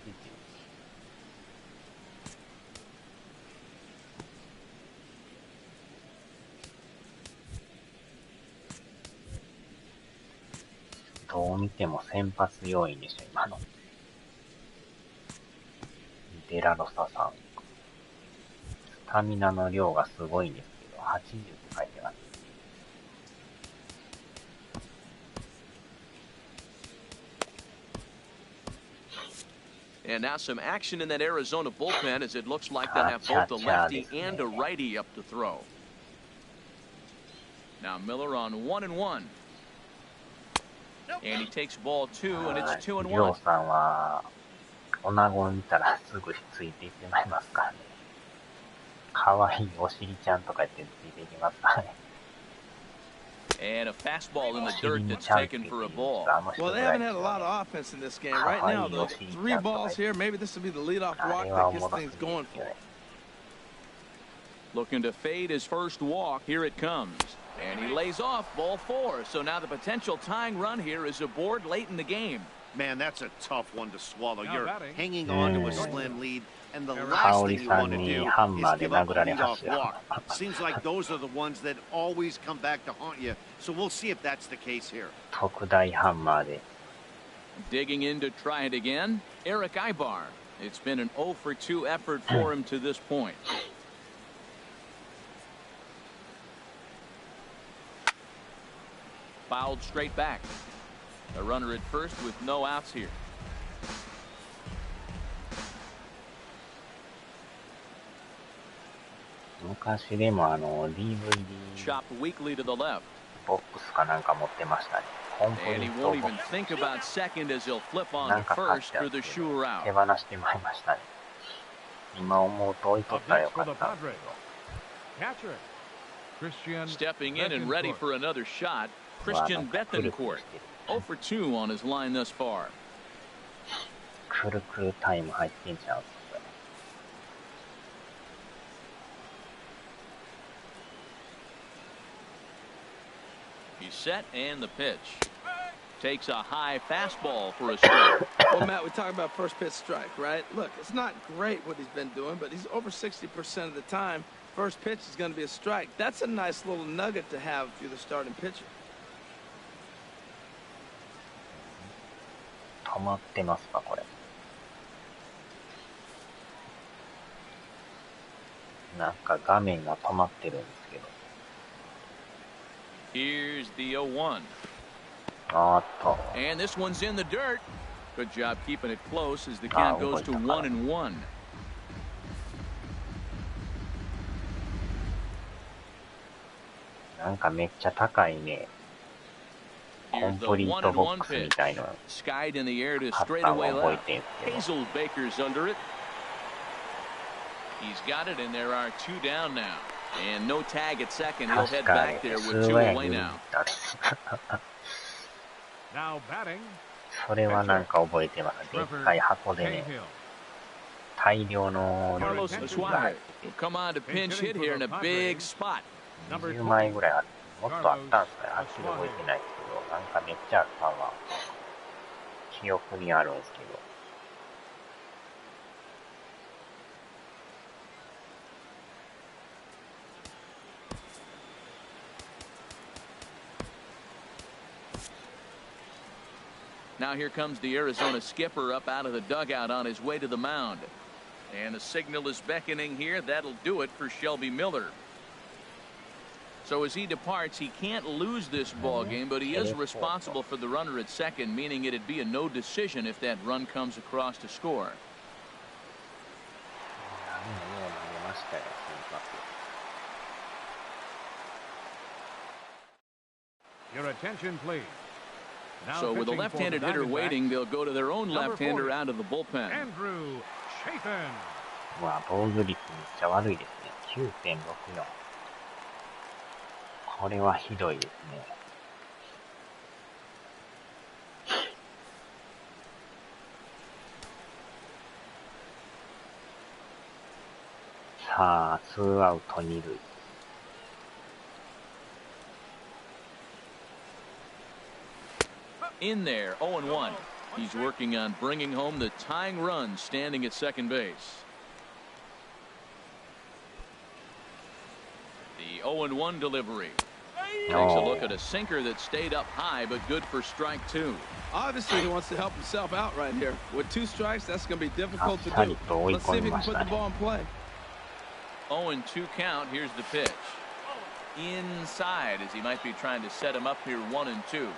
どう見ても先発要員でしょ、今の。デラロサさん。スタミナの量がすごいんですけど、80って書いてます。And now some action in that Arizona bullpen as it looks like they'll have both a lefty and a righty up to throw. Now Miller on 1-1. And he takes ball 2, and it's 2-1. りょうさんは、女子見たらすぐついていってまいりますからね。かわいいお尻ちゃんとか言ってついていきますからね。And a fastball in the dirt that's taken for a ball. Well, they haven't had a lot of offense in this game. Right now, the 3 balls here, maybe this will be the leadoff walk that gets things going for him. Looking to fade his first walk. Here it comes. And he lays off ball 4. So now the potential tying run here is aboard late in the game. Man, that's a tough one to swallow. Now You're batting. hanging on to a slim lead, and the last thing you want to do is give up a leadoff walk. Seems like those are the ones that always come back to haunt you. So we'll see if that's the case here. 特大ハンマーで。 Digging in to try it again, Eric Ibar. It's been an 0 for 2 effort for him to this point. Fouled straight back. A runner at first with no outs here. 昔でもDVD Chopped weakly to the left. ボックスかなんか持ってましたね。コンプ And リ he ート won't ボ even ックス think about second as he'll flip on な to んか買っ first てあっ for て the sure 手 out. 放してまいりましたね。今思うと置いとったらよかったんですけど。 Catcher, Christian Stepping in and ready Betancourt. for another shot, うわ、な Christian んかくるくる Betancourt. してる。 0 for 2 on his line thus far. くるくるタイム入ってんちゃうんすか。 He's set and the pitch. Takes a high fastball for a strike. Well, Matt, we talk about first pitch strike, right? Look, it's not great what he's been doing, but he's over 60% of the time. First pitch is going to be a strike. That's a nice little nugget to have if you're the starting pitcher. 止まってますか、これ。なんか画面が止まってるんですけど。 Here's the 0-1. あーっと。 And this one's in the dirt. Good job keeping it close as the count goes to 1-1. なんかめっちゃ高いね。コン Here's プ the リートボッ 1-1クスみ pitch. たいの Skied in the air to 買ったの straightaway 覚え left. てんすけど。 Hazelbaker's under it. He's got it, and there are 2 down now. And no tag at second. He'll 確 head か back there 数 with 2話や away 言うん now. だ。 Now batting, それはなんか覚えてます。でっかい箱でね、 Cahill. 大量の Carlos リー Suarez が入っ will come on to pinch hit here in a big spot. て10枚ぐらいあって、もっとあったんすかね。はっきり覚えてないですけど、なんかめっちゃあったのは記憶にあるんですけど。Now here comes the Arizona skipper up out of the dugout on his way to the mound. And the signal is beckoning here. That'll do it for Shelby Miller. So as he departs, he can't lose this ball game, but he is responsible for the runner at second, meaning it'd be a no decision if that run comes across to score. Your attention, please. Now So with a left-handed hitter waiting, they'll go to their own left-hander out of the bullpen. Andrew Chafin. 防御率めっちゃ悪いですね。9.64。これはひどいですね。さあ、ツーアウト二塁。In there, 0-1. He's working on bringing home the tying run, standing at second base. The 0-1 delivery. Takes a look at a sinker that stayed up high, but good for strike two. Obviously, he wants to help himself out right here. With 2 strikes, that's going to be difficult to do. Let's see if he can put the ball in play. 0-2 count. Here's the pitch. Inside, as he might be trying to set him up here, 1-2.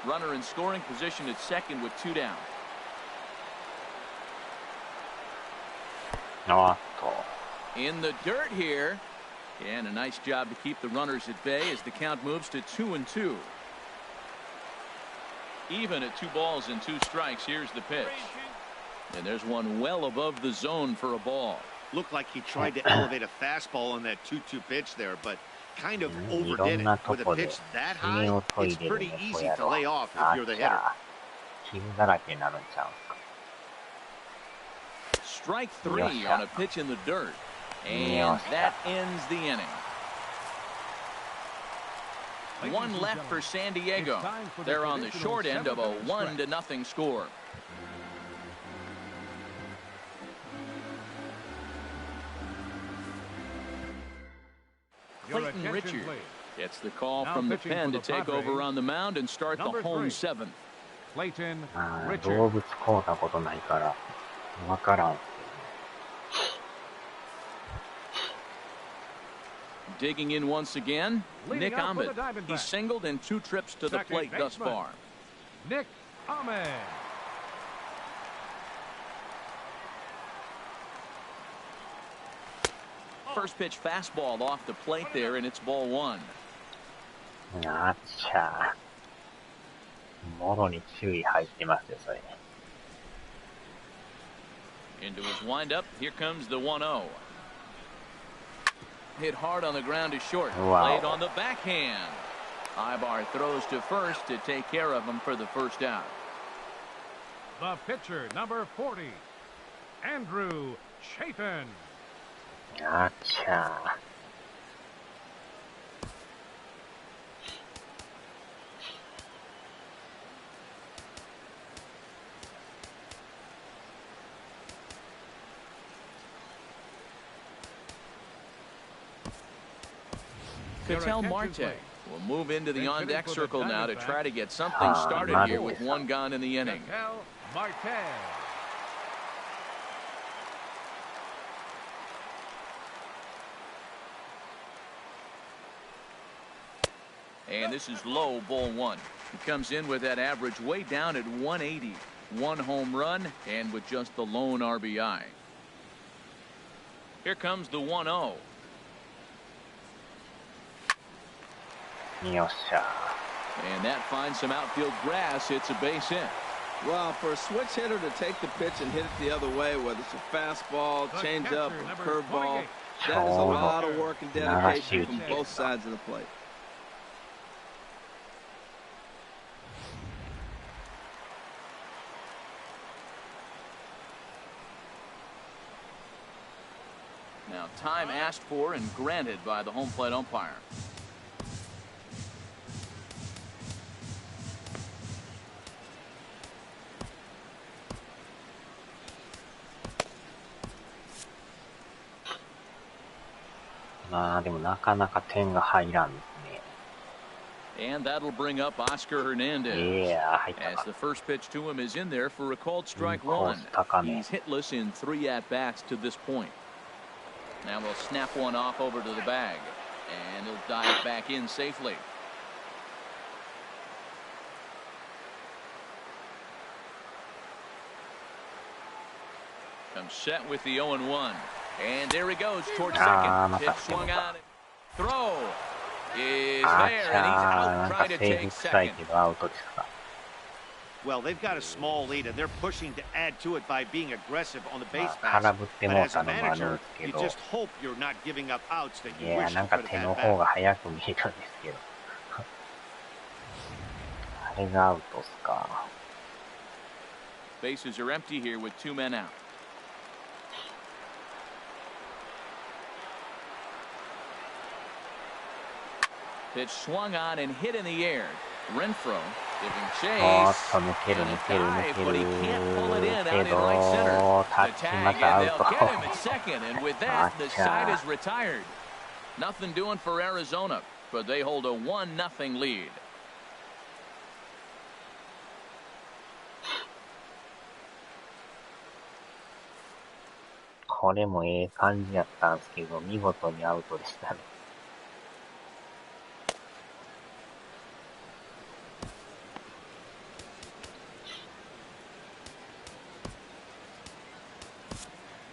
Runner in scoring position at second with 2 down. In the dirt here. And a nice job to keep the runners at bay as the count moves to 2-2. Even at 2 balls and 2 strikes. Here's the pitch. And there's one well above the zone for a ball. Looked like he tried to elevate a fastball on that 2-2 pitch there, but kind of overdid it. With a pitch that high, it's pretty easy to lay off if you're the hitter. Strike 3 on a pitch in the dirt. And that ends the inning. 1 left for San Diego. They're on the short end of a 1-0 score. Clayton Richard gets the call from the pen to take over on the mound and start the home 7th. Clayton 動物買うたことないからわからん。Digging in once again, Nick Ahmed. He's singled in 2 trips to the plate thus far. Nick Ahmed. First pitch fastball off the plate there, and it's ball 1. あっちゃー。もろに注意入ってますよ、それ。Into his windup, here comes the 1-0. Hit hard on the ground to short. Played on the backhand. Ibar throws to first to take care of him for the first out. The pitcher, number 40, Andrew Chafin. あっちゃー。Cattell Marte will move into the on-deck circle now to try to get something started here with 1 gone in the inning. Cattell Marte. And this is low, ball 1. He comes in with that average way down at 180. 1 home run and with just the lone RBI. Here comes the 1-0. And that finds some outfield grass. It's a base hit. Well, for a switch hitter to take the pitch and hit it the other way, whether it's a fastball, changeup, or curveball, that is a lot of work and dedication from both sides of the plate. Now, time asked for and granted by the home plate umpire.でもなかなか点が入らんですね。 And that'll bring up Oscar Hernandez. As the first pitch to him is in there for a called strike 1. He's hitless in 3 at-bats to this point. Now we'll snap one off over to the bag. And he'll dive back in safely. Comes set with the 0-1. And there he goes towards second. Pitch swung on. Throw is there, and he's out trying to take second. Well, they've got a small lead, and they're pushing to add to it by being aggressive on the base pass. But as a manager, you just hope you're not giving up outs that you wish you could have had back. あれがアウトっすか。 Bases are empty here with 2 men out. Pitch swung on and hit in the air. Renfroe giving chase. And a dive, but he can't pull it in out in right center. The tag, and they'll get him at second. And with that, the side is retired. Nothing doing for Arizona, but they hold a 1-0 lead. これもええ感じやったんですけど、見事にアウトでしたね。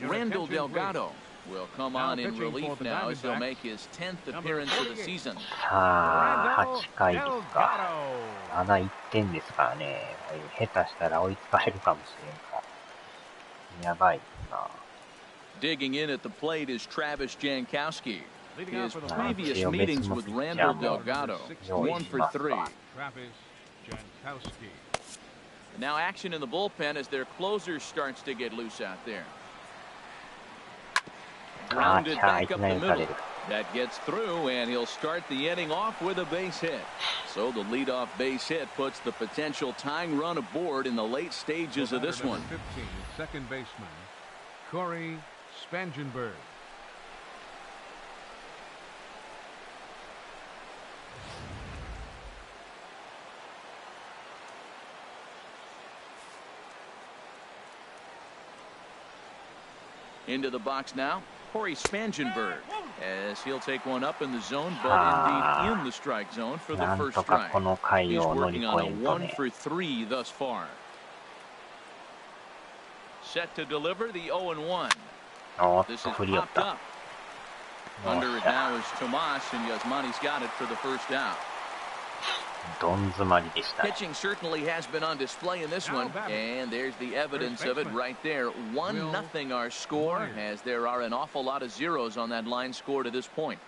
Randall Delgado will come on in relief now as he'll make his 10th appearance of the season. さあ、8回ですか。まだ1点ですからね。下手したら追いつかれるかもしれんから。やばいな。Digging in at the plate is Travis Jankowski. His previous meetings with Randall Delgado, 1 for 3. Now action in the bullpen as their closer starts to get loose out there. Grounded back up the middle. That gets through, and he'll start the inning off with a base hit. So the leadoff base hit puts the potential tying run aboard in the late stages of this one. 15, second baseman, Corey Spangenberg. Into the box now, Corey Spangenberg, as he'll take one up in the zone, but indeed in the strike zone for the first strike. He's working on a 1 for 3 thus far. Set to deliver the 0-1. This is popped up. Under it now is Tomas, and Yasmani's got it for the first out. Pitching certainly has been on display in this one, and there's the evidence of it right there. 1-0 our score, as there are an awful lot of zeros on that line score to this point.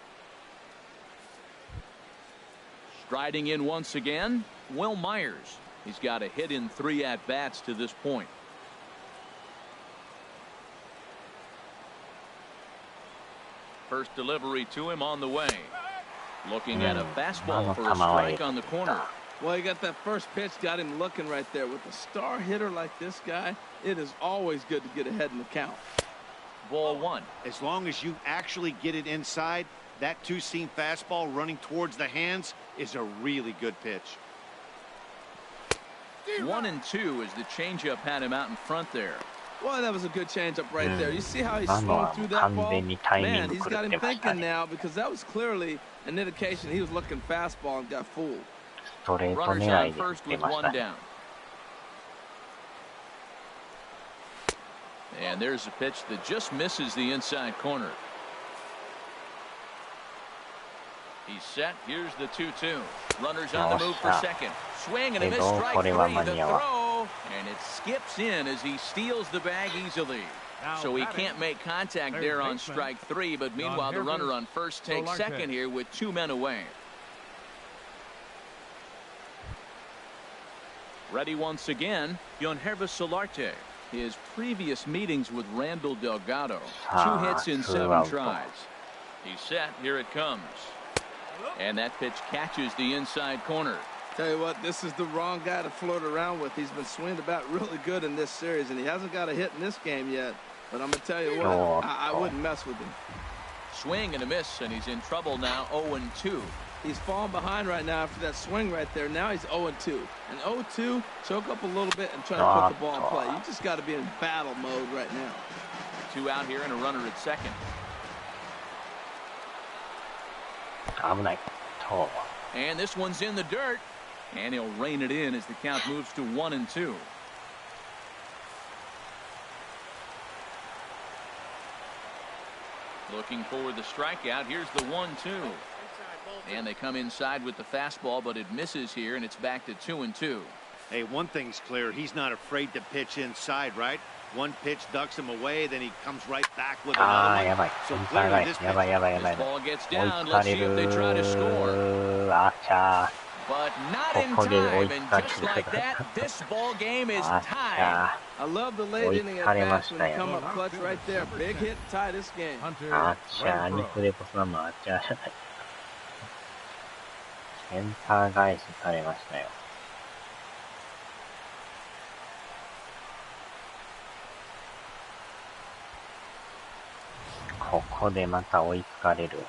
Striding in once again, Will Myers. He's got a hit in 3 at-bats to this point. First delivery to him on the way. Looking at a fastball for a strike on the corner. Well, you got that first pitch, got him looking right there. With a star hitter like this guy, it is always good to get ahead in the count. Ball 1. As long as you actually get it inside, that two-seam fastball running towards the hands is a really good pitch. 1-2 as the changeup had him out in front there. Well, that was a good changeup right there. You see how he swung through that ball? Man, he's got him thinking now, because that was clearly an indication he was looking fastball and got fooled. Runners on first with 1 down. And there's a pitch that just misses the inside corner. He's set. Here's the 2-2. Runners on the move for second. Swing and a miss, strike 3. The throw, and it skips in as he steals the bag easily. So he can't make contact there on strike 3, but meanwhile the runner on first takes second here with 2 men away. Ready once again, Yonhervis Solarte. His previous meetings with Randall Delgado, 2 hits in 7 tries. He's set. Here it comes. And that pitch catches the inside corner. Tell you what, this is the wrong guy to flirt around with. He's been swinging the bat really good in this series, and he hasn't got a hit in this game yet. But I'm going to tell you what, I wouldn't mess with him. Swing and a miss, and he's in trouble now, 0-2. He's falling behind right now after that swing right there. Now he's 0-2. And 0-2, choke up a little bit and try to put the ball in play. You just got to be in battle mode right now. 2 out here and a runner at second. 危ない。と。And this one's in the dirt. And he'll rein it in as the count moves to 1-2. Looking for the strikeout. Here's the 1-2. And they come inside with the fastball, but it misses here, and it's back to 2-2. Hey, one thing's clear. He's not afraid to pitch inside, right? One pitch ducks him away, then he comes right back with another one. So clearly this ball gets down. Let's see if they try to score. But not in time, and just like that, this ball game is tied. I love the late inning at bats when they come up clutch right there. Big hit to tie this game. 肉でこそなのあっちゃーじゃない。センター返しされましたよ。ここでまた追いつかれる。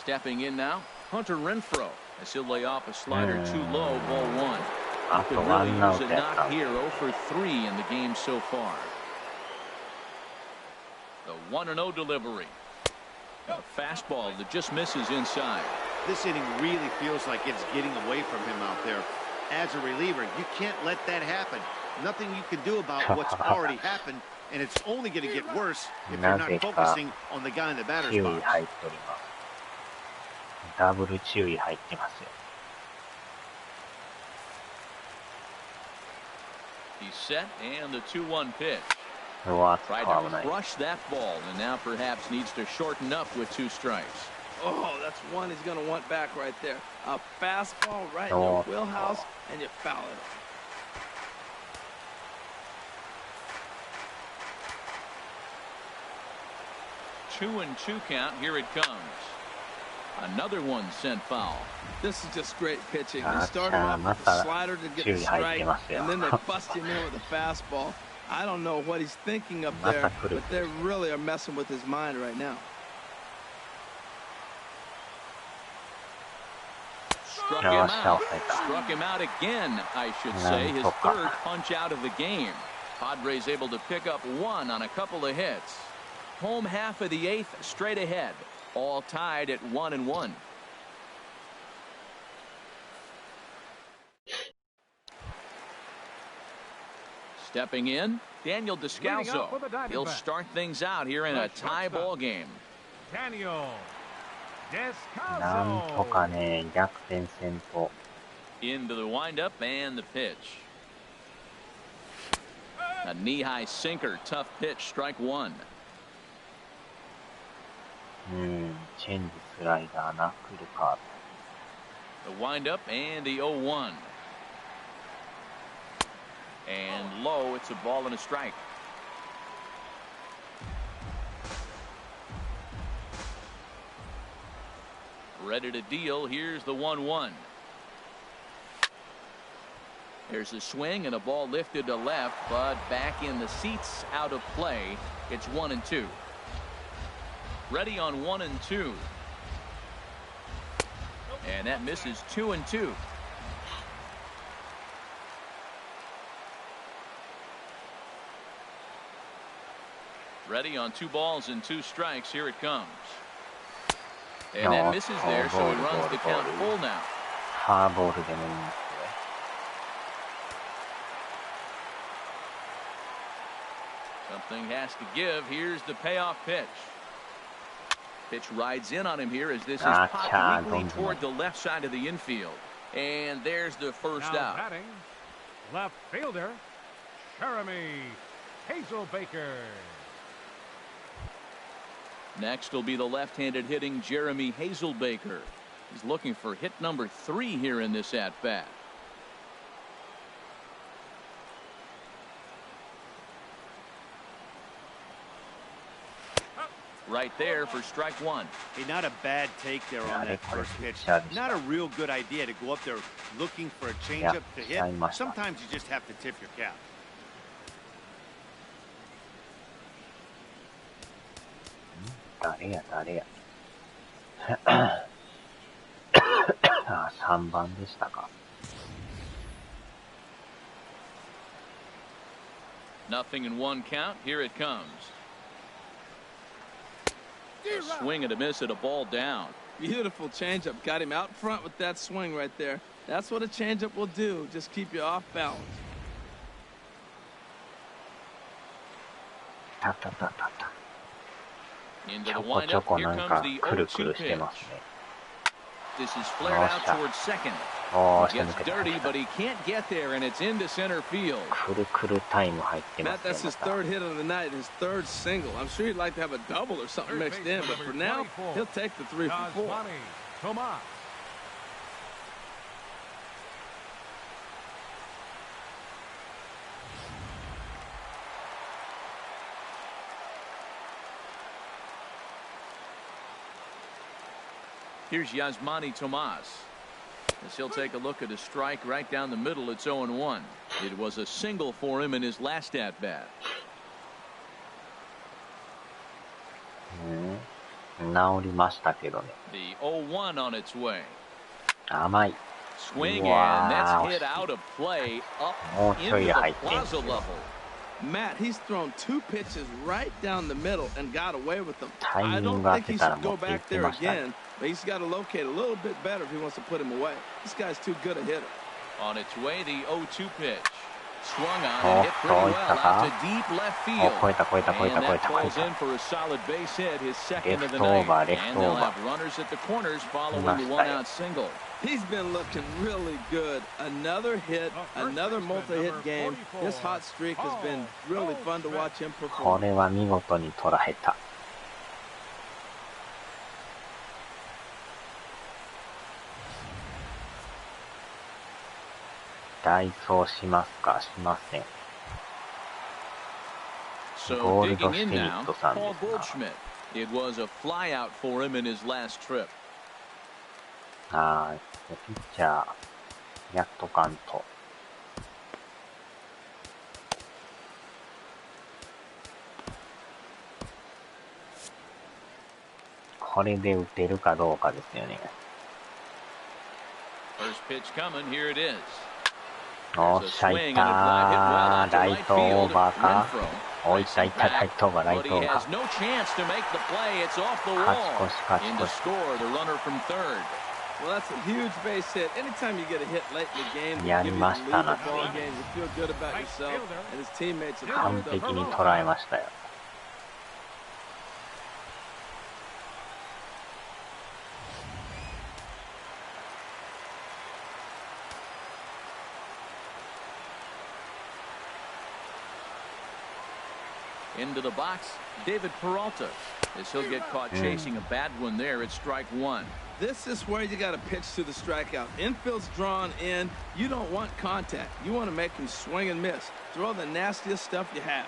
Stepping in now, Hunter Renfroe as he'll lay off a slider too low, ball one. Could really use a knock here, 0 for 3 in the game so far. The 1-0 delivery. A fastball that just misses inside. This inning really feels like it's getting away from him out there. As a reliever, you can't let that happen. Nothing you can do about what's already happened, and it's only going to get worse if you're not focusing on the guy in the batter's box. ダブル注意入ってますよ。He's set and the 2-1 pitch. うわ、 Tried 危 to ない。 crush that ball and now perhaps needs to shorten up with 2 strikes. Oh, that's one he's going to want back right there. A fastball right in your wheelhouse, and you foul it. Two and 2 count. Here it comes. Another one sent foul. This is just great pitching. They start him off with the slider to get the strike, and then they bust him in with a fastball. I don't know what he's thinking up there, but they really are messing with his mind right now. Struck him out. Struck him out again, I should say. His third punch out of the game. Padres able to pick up 1 on a couple of hits. Home half of the 8th straight ahead. All tied at 1-1. Stepping in, Daniel Descalzo. He'll start things out here in a tie ball game. Daniel Descalzo. なんとかね、逆転戦と。 Into the windup and the pitch. A knee-high sinker, tough pitch, strike 1. チェンジスライダーナックルカー The windup and the 0-1. And low, it's a ball and a strike. Ready to deal. Here's the 1-1. There's a swing and a ball lifted to left, but back in the seats, out of play. It's 1-2. Ready on 1-2. And that misses 2-2. Ready on 2 balls and 2 strikes. Here it comes. And that misses there, so he runs the count full now. ファーボールでもいいんですよ。 Something has to give. Here's the payoff pitch. Pitch rides in on him here as this is popped weakly toward the left side of the infield. And there's the first out. Batting, left fielder, Jeremy Hazelbaker. Next will be the left-handed hitting Jeremy Hazelbaker. He's looking for hit number 3 here in this at-bat. Right there for strike 1. Hey, not a bad take there on that first pitch. Not a real good idea to go up there looking for a changeup to hit. Sometimes you just have to tip your cap. 誰やあ、3番でしたか。Nothing in 1 count. Here it comes. A swing and a miss at a ball down. Beautiful changeup. Got him out front with that swing right there. That's what a changeup will do. Just keep you off balance. たたたたた。 Into ち the ょこちょ windup. こ Here なん comes か the くるく 0-2 るしてま pitch. すね。 This is flared out towards second. おー、 He 下抜 gets けた。 dirty, but he can't get there, and it's into center field. くるくるタイム入ってま Matt, すね。 that's his また third hit of the night, his third single. I'm sure he'd like to have a double or something mixed in, but for now, he'll take the 3 for 4. Tomas. Here's Yasmani Tomas. As he'll take a look at a strike right down the middle. It's 0-1. It was a single for him in his last at-bat. 治りましたけどね。 The 0-1 on its way. 甘い。 Swing, Wow. and that's hit out of play up Oh, into sure you the hate plaza it. level. Matt, he's thrown 2 pitches right down the middle and got away with them. タイ I ミン don't グ合っ think て he たら should 持 go っていっ back て there ましたね。 again, but he's got to locate a little bit better if he wants to put him away. This guy's too good a hitter. On its way, the 0-2 pitch. Swung on Oh, and hit pretty oh, well out to taka. deep left お field. 超えた超えた超えた And 超え that た超え falls た。 in for a solid base hit, his second of the Left night. over, left And they'll over. have runners at the corners following the Must one-out single. He's been looking really good. Another hit, another multi-hit game. This hot streak has been really fun to watch him こ perform. れは見事に捉えた。代走しますかしません。 So Gold digging in State now, さん Paul ですな。 Goldschmidt. It was a flyout for him in his last trip. はい。ピッチャー、やっとかんと。これで打てるかどうかですよね。 First pitch coming, here it is. おっしゃいたー。ライトオーバーか。おいったいったライトオーバー、ライ But ト he オーバ has ー。 no chance to make the play. It's off the 勝 wall. ち越し勝ち In to 越し。 score, the runner from third. Well, that's a huge base hit. Anytime you get a hit late in the game, や give り you ま the し lead た of the な。 ball game. You feel good about yourself, and his teammates have 完 pumped 璧 up. に捉えましたよ。 Into the box, David Peralta. As he'll get caught chasing a bad one there at strike one. This is where you got to pitch to the strikeout. Infield's drawn in. You don't want contact. You want to make him swing and miss. Throw the nastiest stuff you have.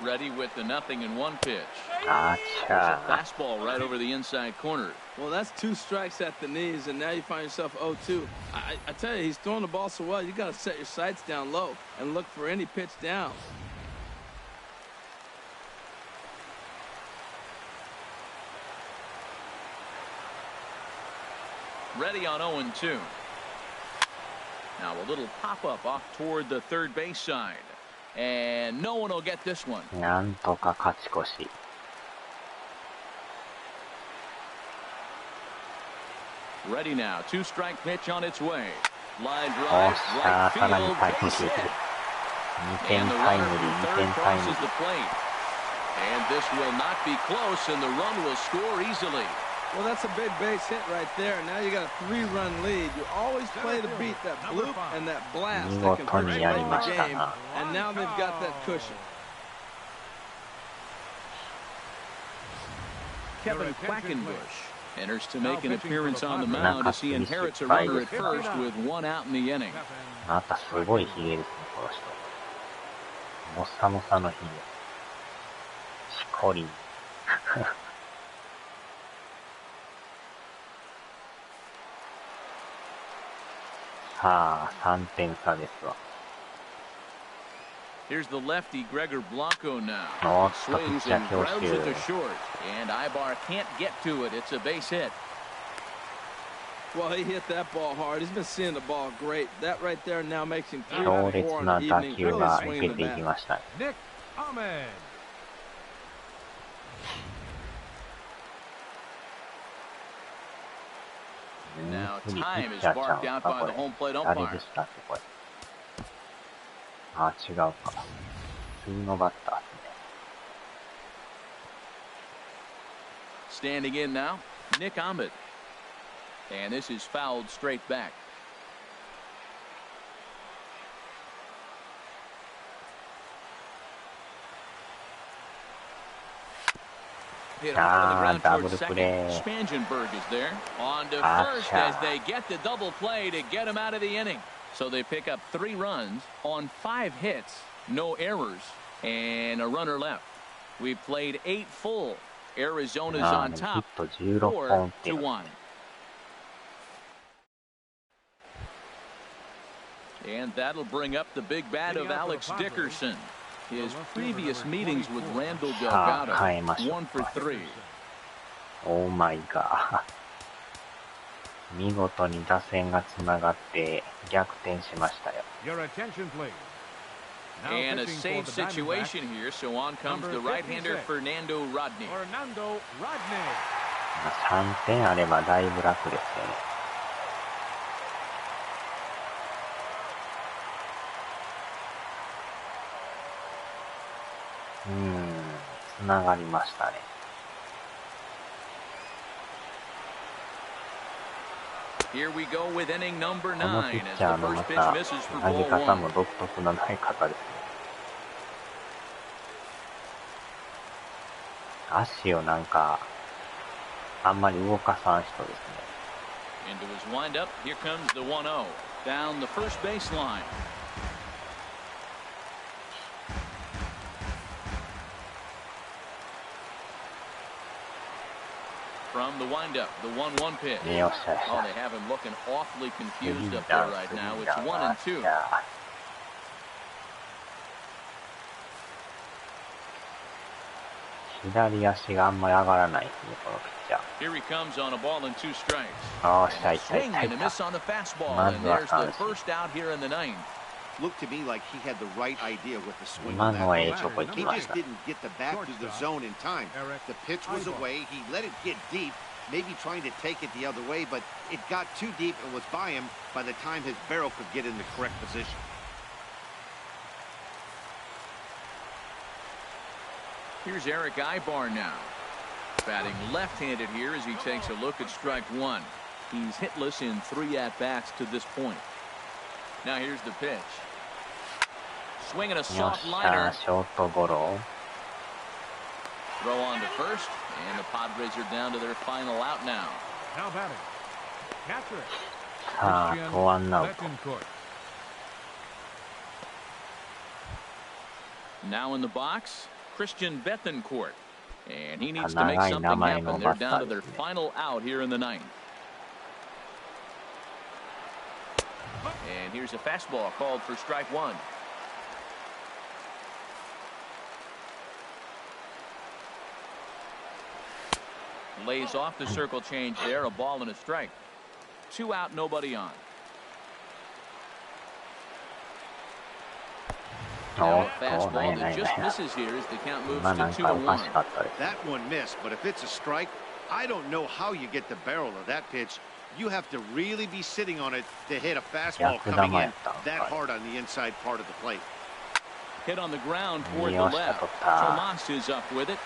Ready with the 0-1 pitch. あっちゃー。 Fastball right over the inside corner. Well, that's 2 strikes at the knees, and now you find yourself 0-2. I tell you, he's throwing the ball so well, you got to set your sights down low and look for any pitch down. Ready on 0-2. Now a little pop-up off toward the third base side. And no one will get this one. なんとか勝ち越し。 Ready now. 2-strike pitch on its way. Line おっ drive, しゃ right ー、さらに field, タイムリ base ー。 hit. 2点 And the タイム runner リ from ー、2 third 点タイムリ crosses ー。 the plate. And this will not be close, and the run will score easily. Well, that's a big base hit right there. Now you got a 3-run lead. You always play to beat that bloop and that blast that can put you in the game. And now they've got that cushion. Kevin Quackenbush enters to make an appearance on the mound as he inherits a runner at first with 1 out in the inning. またすごいヒゲですね、この人。もっさもさのヒゲ。しこり。さあ、3点差ですわ。 Here's the lefty Gregor Blanco now. おっと、ピッ Swings チャ and ー強 grounds 襲。 it to short. And Ibar can't get to it. It's a base hit. Well, he hit that ball hard. He's been seeing the ball great. That right there now makes him 3 強 out of 烈 4 in な the 打 evening. 球 Really が swinging 受 the けていき bat. ました。 Nick Ahmed. Now 次ピ time ッ is チャーちゃ marked うん out か by こ the れ。 home plate 誰 umpire. でしたっけこれ。あ、違うか。普通のバッターですね。 Standing in now, Nick Ahmed. And this is fouled straight back. Hit hard to the ground towards second. Spangenberg is there. On to first as they get the double play to get him out of the inning. So they pick up 3 runs on 5 hits, no errors, and a runner left. We played 8 full. Arizona's on top, 4-1. And that'll bring up the big bat of Alex Dickerson. His previous meetings with Randall Delgado, 1 for 3. Oh my god. 見事に打線がつながって逆転しましたよ。 Your attention, please. And a save situation here, so on comes the right-hander Fernando Rodney. 3点あればだいぶ楽ですよね。つながりましたね。Here we go with inning number このピ 9 as ッチャー the のま first た pitch misses for 投げ ball 方 1. も独特な投げ方ですね。足をなんかあんまり動かさん人ですね。 Into his windup, here comes the 1-0 down the first baseline. From the windup, the 1-1 pitch. Oh, they have him looking awfully confused up there right now. It's 1-2. 左足があんまり上がらないですね、このピッチャー。 Here he comes on a ball and 2 strikes. ああ、したい。 Swing and a miss on the fastball, and there's the first out here in the 9th. Looked to me like he had the right idea with the swing. 今のはええとこ行き He まし just た。 didn't get the bat through the zone in time. The pitch was away. He let it get deep, maybe trying to take it the other way, but it got too deep and was by him by the time his barrel could get in the correct position. Here's Eric Ibar now. Batting left-handed here as he takes a look at strike 1. He's hitless in 3 at-bats to this point. Now here's the pitch. Swinging a soft liner. ショートゴロ。 Throw on to first, and the Padres are down to their final out now. Now batting. Catcher. さあ、ワンアウト。 Now in the box, Christian Bethencourt. And he needs to make something happen. They're down to their final out here in the 9th. And here's a fastball called for strike 1. Lays off the circle change there, a ball and a strike. 2 out, nobody on. Now a fastball that just misses here as the count moves to 2-1. That one missed, but if it's a strike, I don't know how you get the barrel of that pitch. You have to really be sitting on it to hit a fastball coming in that hard on the inside part of the plate. Hit on the ground toward the left. Tomas is up with it.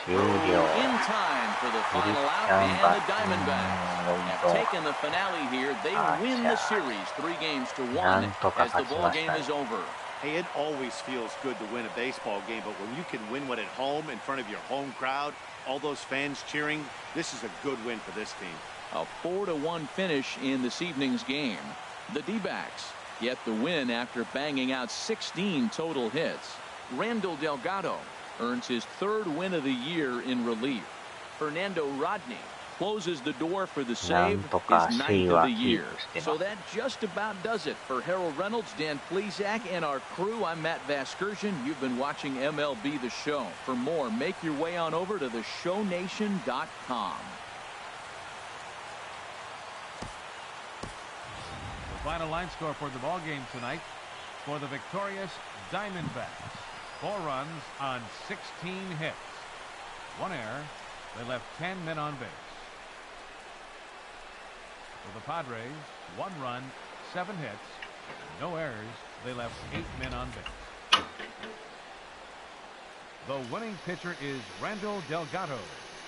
In time for the final out, and the Diamondbacks have taken the finale here. They win the series 3-1 as the ball game is over. Hey, it always feels good to win a baseball game, but when you can win one at home in front of your home crowd, all those fans cheering, this is a good win for this team. A 4-1 finish in this evening's game. The D-backs get the win after banging out 16 total hits. Randall Delgado earns his 3rd win of the year in relief. Fernando Rodney closes the door for the save, his 9th of the year. So that just about does it for Harold Reynolds, Dan Plesac, and our crew. I'm Matt Vasgersian. You've been watching MLB The Show. For more, make your way on over to theshownation.com. The final line score for the ball game tonight for the victorious Diamondbacks. 4 runs on 16 hits. 1 error. They left 10 men on base. For the Padres, 1 run, 7 hits, no errors. They left 8 men on base. The winning pitcher is Randall Delgado.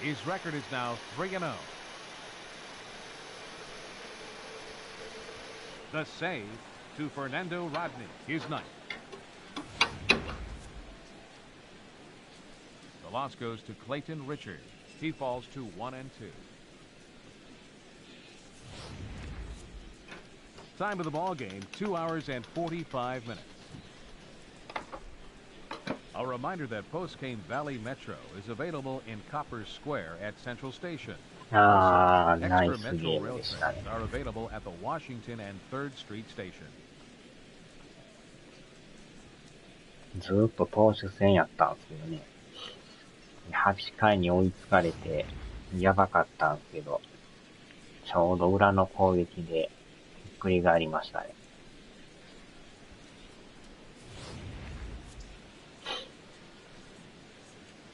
His record is now 3-0. The save to Fernando Rodney, his 9th. The loss goes to Clayton Richard. He falls to 1-2. Time of the ball game, 2 hours and 45 minutes. A reminder that Postcane Valley Metro is available in Copper Square at Central Station. Also, extra Metro rail trains are available at the Washington and 3rd Street Station. ずーっと投手戦やったんですけどね。8回に追いつかれて、やばかったんですけど、ちょうど裏の攻撃で、ひっくり返りましたね。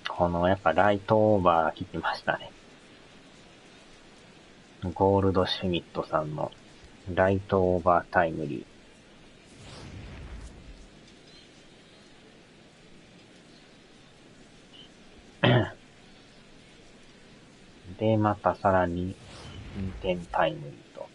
このやっぱライトオーバー効きましたね。ゴールドシュミットさんのライトオーバータイムリー。で、またさらに2点タイムリーと。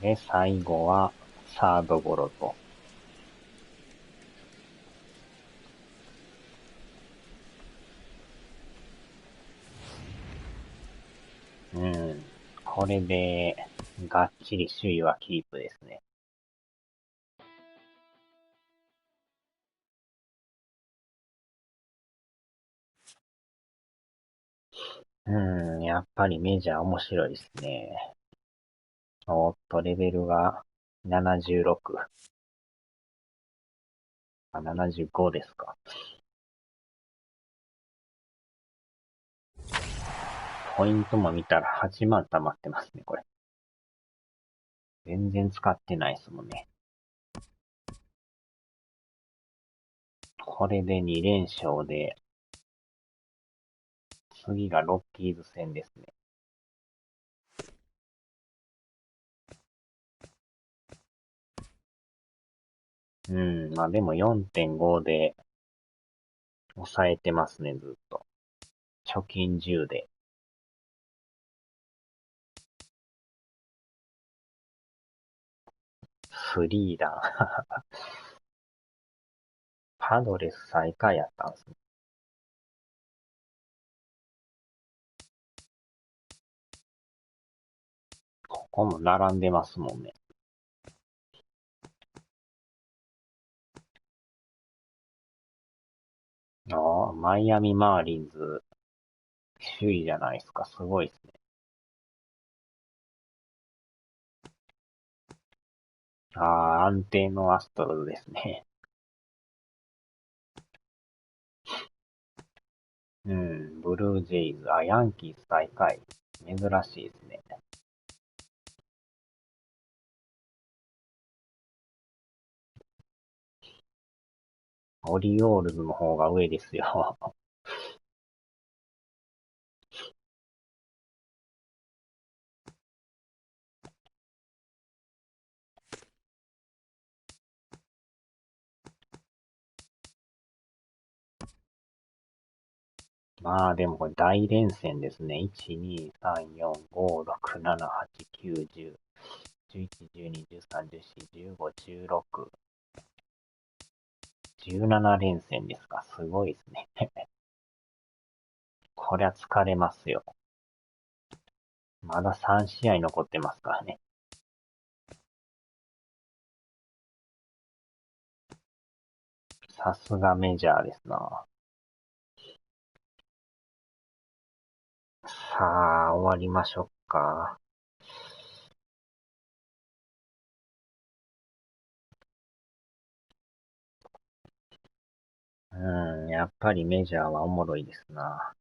で、最後はサードゴロと。これで、がっちり首位はキープですね。やっぱりメジャー面白いですね。おっと、レベルが76。75ですか。ポイントも見たら8万溜まってますね、これ。全然使ってないですもんね。これで2連勝で、次がロッキーズ戦ですね。まあでも 4.5 で抑えてますね、ずっと。貯金10で。スリーラン。パドレス最下位やったんですね。ここも並んでますもんね。マイアミマーリンズ、首位じゃないですか。すごいですね。安定のアストロズですね。ブルージェイズ、ヤンキース最下位。珍しいですね。オリオールズの方が上ですよ。まあでもこれ大連戦ですね。1、2、3、4、5、6、7、8、9、10、11、12、13、14、15、16、17連戦ですか。すごいですね。こりゃ疲れますよ。まだ3試合残ってますからね。さすがメジャーですな。さあ、終わりましょうか。やっぱりメジャーはおもろいですな。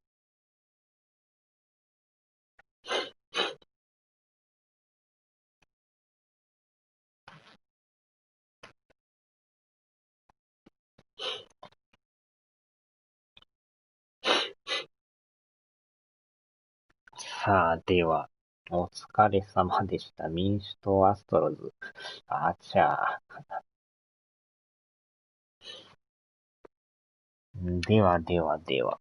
さあ、では、お疲れ様でした。民主党アストロズ。あちゃー。では。